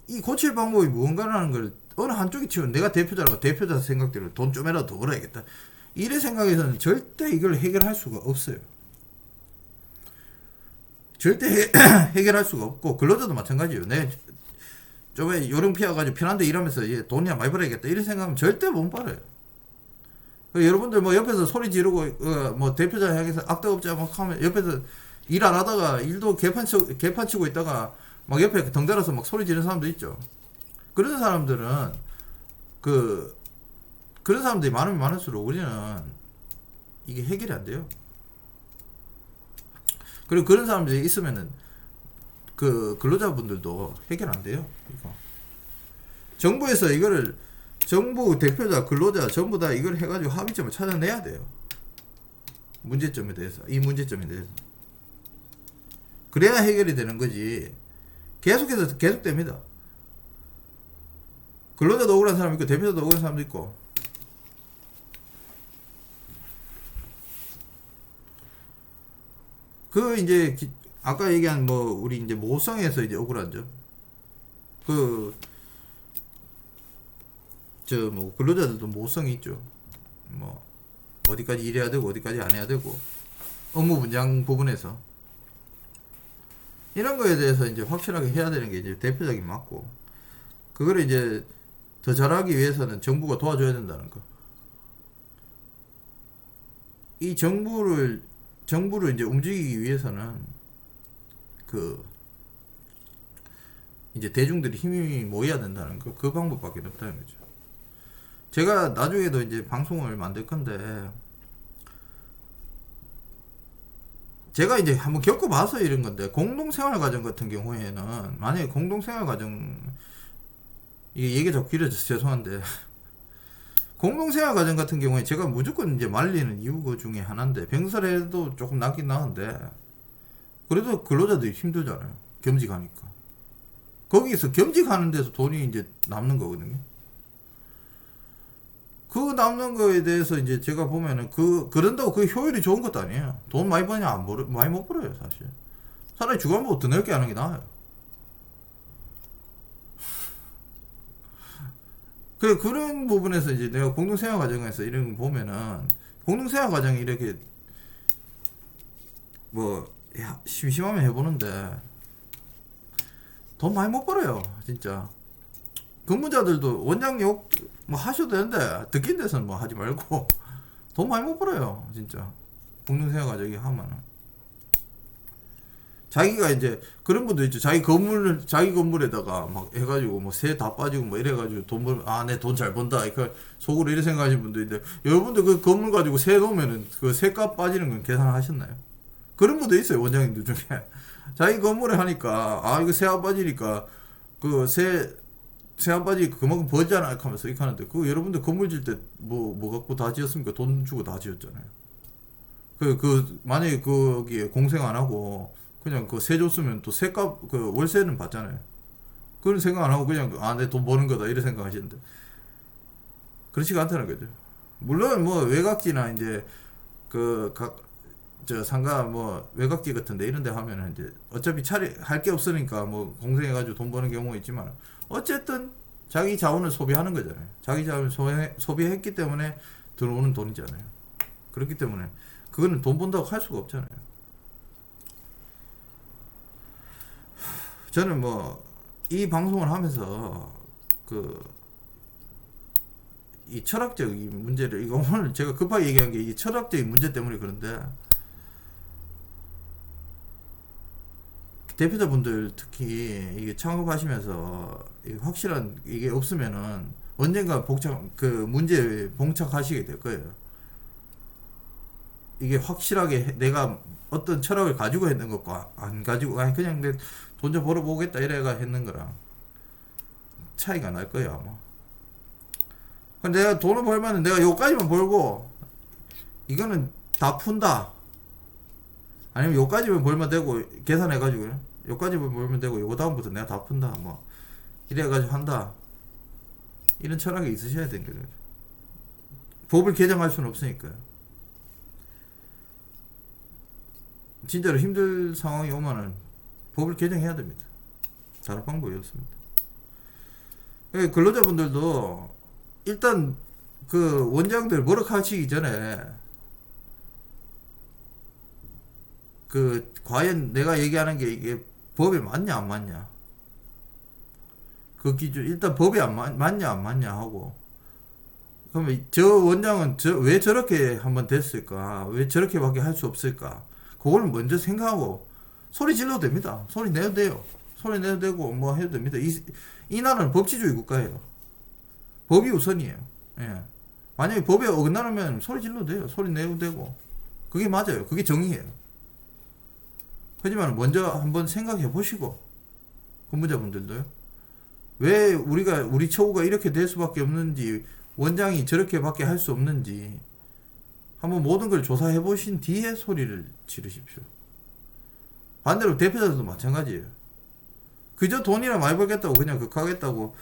이 고칠 방법이 뭔가라는 걸 어느 한쪽이 치우면 내가 대표자라고 대표자 생각대로 돈 좀이라도 더 벌어야겠다 이래 생각해서는 절대 이걸 해결할 수가 없어요. 절대 해결할 수가 없고, 근로자도 마찬가지예요. 내가 좀에 요령 피워가지고 편한데 일하면서 돈이야 많이 벌어야겠다 이런 생각하면 절대 못 벌어요. 여러분들 뭐 옆에서 소리 지르고 뭐 대표자 향해서 악덕업자 막 하면 옆에서 일 안 하다가 일도 개판 치고 있다가 막 옆에 덩달아서 막 소리 지르는 사람도 있죠. 그런 사람들은 그런 사람들이 많으면 많을수록 우리는 이게 해결이 안 돼요. 그리고 그런 사람들이 있으면은 그 근로자분들도 해결 안 돼요. 이거. 정부에서 이거를 정부 대표자 근로자 전부 다 이걸 해가지고 합의점을 찾아내야 돼요. 문제점에 대해서 이 문제점에 대해서 그래야 해결이 되는 거지. 계속해서 계속됩니다. 근로자도 억울한 사람 있고 대표자도 억울한 사람도 있고. 그 이제 아까 얘기한 뭐 우리 이제 모성에서 이제 억울한 점. 뭐 근로자들도 모성이 있죠. 뭐 어디까지 일해야 되고 어디까지 안 해야 되고 업무 분장 부분에서 이런 거에 대해서 이제 확실하게 해야 되는 게 이제 대표적인 맞고, 그거를 이제 더 잘하기 위해서는 정부가 도와줘야 된다는 거. 이 정부를 이제 움직이기 위해서는 이제 대중들이 힘이 모여야 된다는 거. 그 방법밖에 없다는 거죠. 제가 나중에도 이제 방송을 만들 건데, 제가 이제 한번 겪어봐서 이런 건데, 공동생활과정 같은 경우에는, 만약에 공동생활과정, 이게 얘기가 자꾸 길어져서 죄송한데, 공동생활과정 같은 경우에 제가 무조건 이제 말리는 이유 중에 하나인데, 병설해도 조금 낫긴 나은데, 그래도 근로자들이 힘들잖아요. 겸직하니까. 거기서 겸직하는 데서 돈이 이제 남는 거거든요. 그 남는 거에 대해서 이제 제가 보면은 그런다고 그 효율이 좋은 것도 아니에요. 돈 많이 버냐 많이 못 벌어요, 사실. 차라리 주간보고 더 넓게 하는 게 나아요. 그런 부분에서 이제 내가 공동생활 과정에서 이런 거 보면은, 공동생활 과정이 이렇게 뭐 심심하면 해보는데 돈 많이 못 벌어요, 진짜. 근무자들도 원장 욕 뭐 하셔도 되는데 듣긴 데서는 뭐 하지 말고 돈 많이 못 벌어요, 진짜. 공동생활 과정이 하면은 자기가 이제 그런 분도 있죠. 자기 건물에다가 막 해가지고 뭐 세 다 빠지고 뭐 이래가지고 돈 벌면 내 돈 잘 번다 이렇게 속으로 이렇게 생각하시는 분도 있는데, 여러분들 그 건물 가지고 세 놓으면은 그 세값 빠지는 건 계산하셨나요? 그런 분도 있어요, 원장님들 중에. 자기 건물에 하니까 이거 세 안 빠지니까 그 세 안 빠지니까 그만큼 버잖아 이렇게 하면서 이렇게 하는데, 그 여러분들 건물 질 때 뭐 갖고 다 지었습니까? 돈 주고 다 지었잖아요. 만약에 거기에 공생 안 하고 그냥 그 세 줬으면 또 세값 그 월세는 받잖아요. 그런 생각 안 하고 그냥 내 돈 버는 거다 이런 생각 하시는데, 그렇지가 않다는 거죠. 물론 뭐 외곽지나 이제 상가 뭐 외곽지 같은데 이런 데 하면은 이제 어차피 할 게 없으니까 뭐 공생해가지고 돈 버는 경우가 있지만, 어쨌든 자기 자원을 소비하는 거잖아요. 자기 자원을 소비했기 때문에 들어오는 돈이잖아요. 그렇기 때문에 그거는 돈 번다고 할 수가 없잖아요. 저는 뭐 이 방송을 하면서 이 철학적인 문제를, 이거 오늘 제가 급하게 얘기한 게 이 철학적인 문제 때문에 그런데, 대표자분들 특히 이게 창업하시면서 확실한 이게 없으면은 언젠가 문제에 봉착하시게 될 거예요. 이게 확실하게 내가 어떤 철학을 가지고 했는 것과 안 가지고 그냥 내 돈 좀 벌어보겠다 이래가 했는 거랑 차이가 날 거예요, 아마. 근데 내가 돈을 벌면 내가 요까지만 벌고 이거는 다 푼다, 아니면 요까지만 벌면 되고 계산해가지고 요까지만 벌면 되고 요거 다음부터 내가 다 푼다 뭐 이래가지고 한다, 이런 철학이 있으셔야 되는 거죠. 법을 개정할 수는 없으니까요. 진짜로 힘들 상황이 오면은 법을 개정해야 됩니다. 다른 방법이 없습니다. 근로자분들도 일단 그 원장들 머럭하시기 전에 과연 내가 얘기하는 게 이게 법에 맞냐 안 맞냐, 그 기준 일단 법에 맞냐 안 맞냐 하고, 그러면 저 원장은 왜 저렇게 한번 됐을까? 왜 저렇게밖에 할 수 없을까? 그걸 먼저 생각하고 소리 질러도 됩니다. 소리 내도 돼요. 소리 내도 되고 뭐 해도 됩니다. 이 나라는 법치주의 국가예요. 법이 우선이에요. 예. 만약에 법에 어긋나면 소리 질러도 돼요. 소리 내도 되고. 그게 맞아요. 그게 정의예요. 하지만 먼저 한번 생각해 보시고, 근무자분들도요. 왜 우리 처우가 이렇게 될 수밖에 없는지, 원장이 저렇게밖에 할 수 없는지, 한번 모든 걸 조사해 보신 뒤에 소리를 지르십시오. 반대로 대표자들도 마찬가지예요. 그저 돈이나 많이 벌겠다고 그냥 극하겠다고,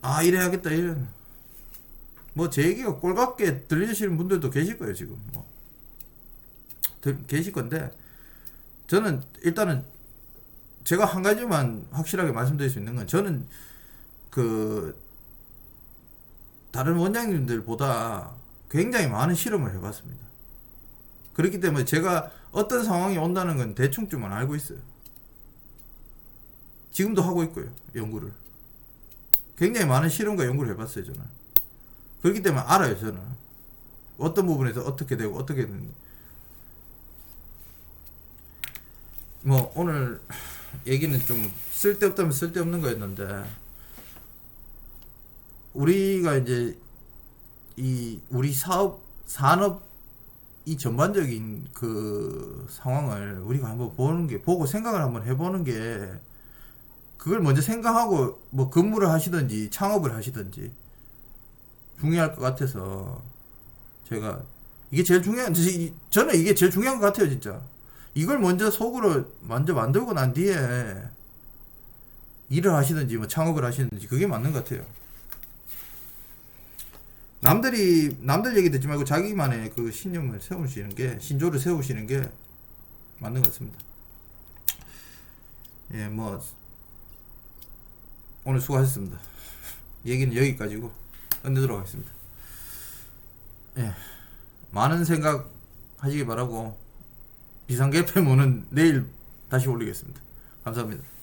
아, 이래야겠다, 이런. 뭐, 제 얘기가 꼴같게 들리시는 분들도 계실 거예요, 지금. 뭐. 계실 건데, 저는 일단은 제가 한 가지만 확실하게 말씀드릴 수 있는 건, 저는 다른 원장님들보다 굉장히 많은 실험을 해봤습니다. 그렇기 때문에 제가 어떤 상황이 온다는 건 대충 좀은 알고 있어요. 지금도 하고 있고요, 연구를. 굉장히 많은 실험과 연구를 해봤어요, 저는. 그렇기 때문에 알아요, 저는. 어떤 부분에서 어떻게 되고, 어떻게 되는지. 뭐, 오늘 얘기는 좀 쓸데없다면 쓸데없는 거였는데, 우리가 이제, 우리 산업, 이 전반적인 그 상황을 우리가 한번 보고 생각을 한번 해보는 게, 그걸 먼저 생각하고 뭐 근무를 하시든지 창업을 하시든지 중요할 것 같아서 제가 이게 제일 저는 이게 제일 중요한 것 같아요, 진짜. 이걸 먼저 속으로 먼저 만들고 난 뒤에 일을 하시든지 뭐 창업을 하시든지 그게 맞는 것 같아요. 남들 얘기 듣지 말고 자기만의 그 신념을 세우시는 게, 신조를 세우시는 게 맞는 것 같습니다. 예, 뭐 오늘 수고하셨습니다. 얘기는 여기까지고 끝내도록 하겠습니다. 예, 많은 생각 하시기 바라고, 비상계획 메모는 내일 다시 올리겠습니다. 감사합니다.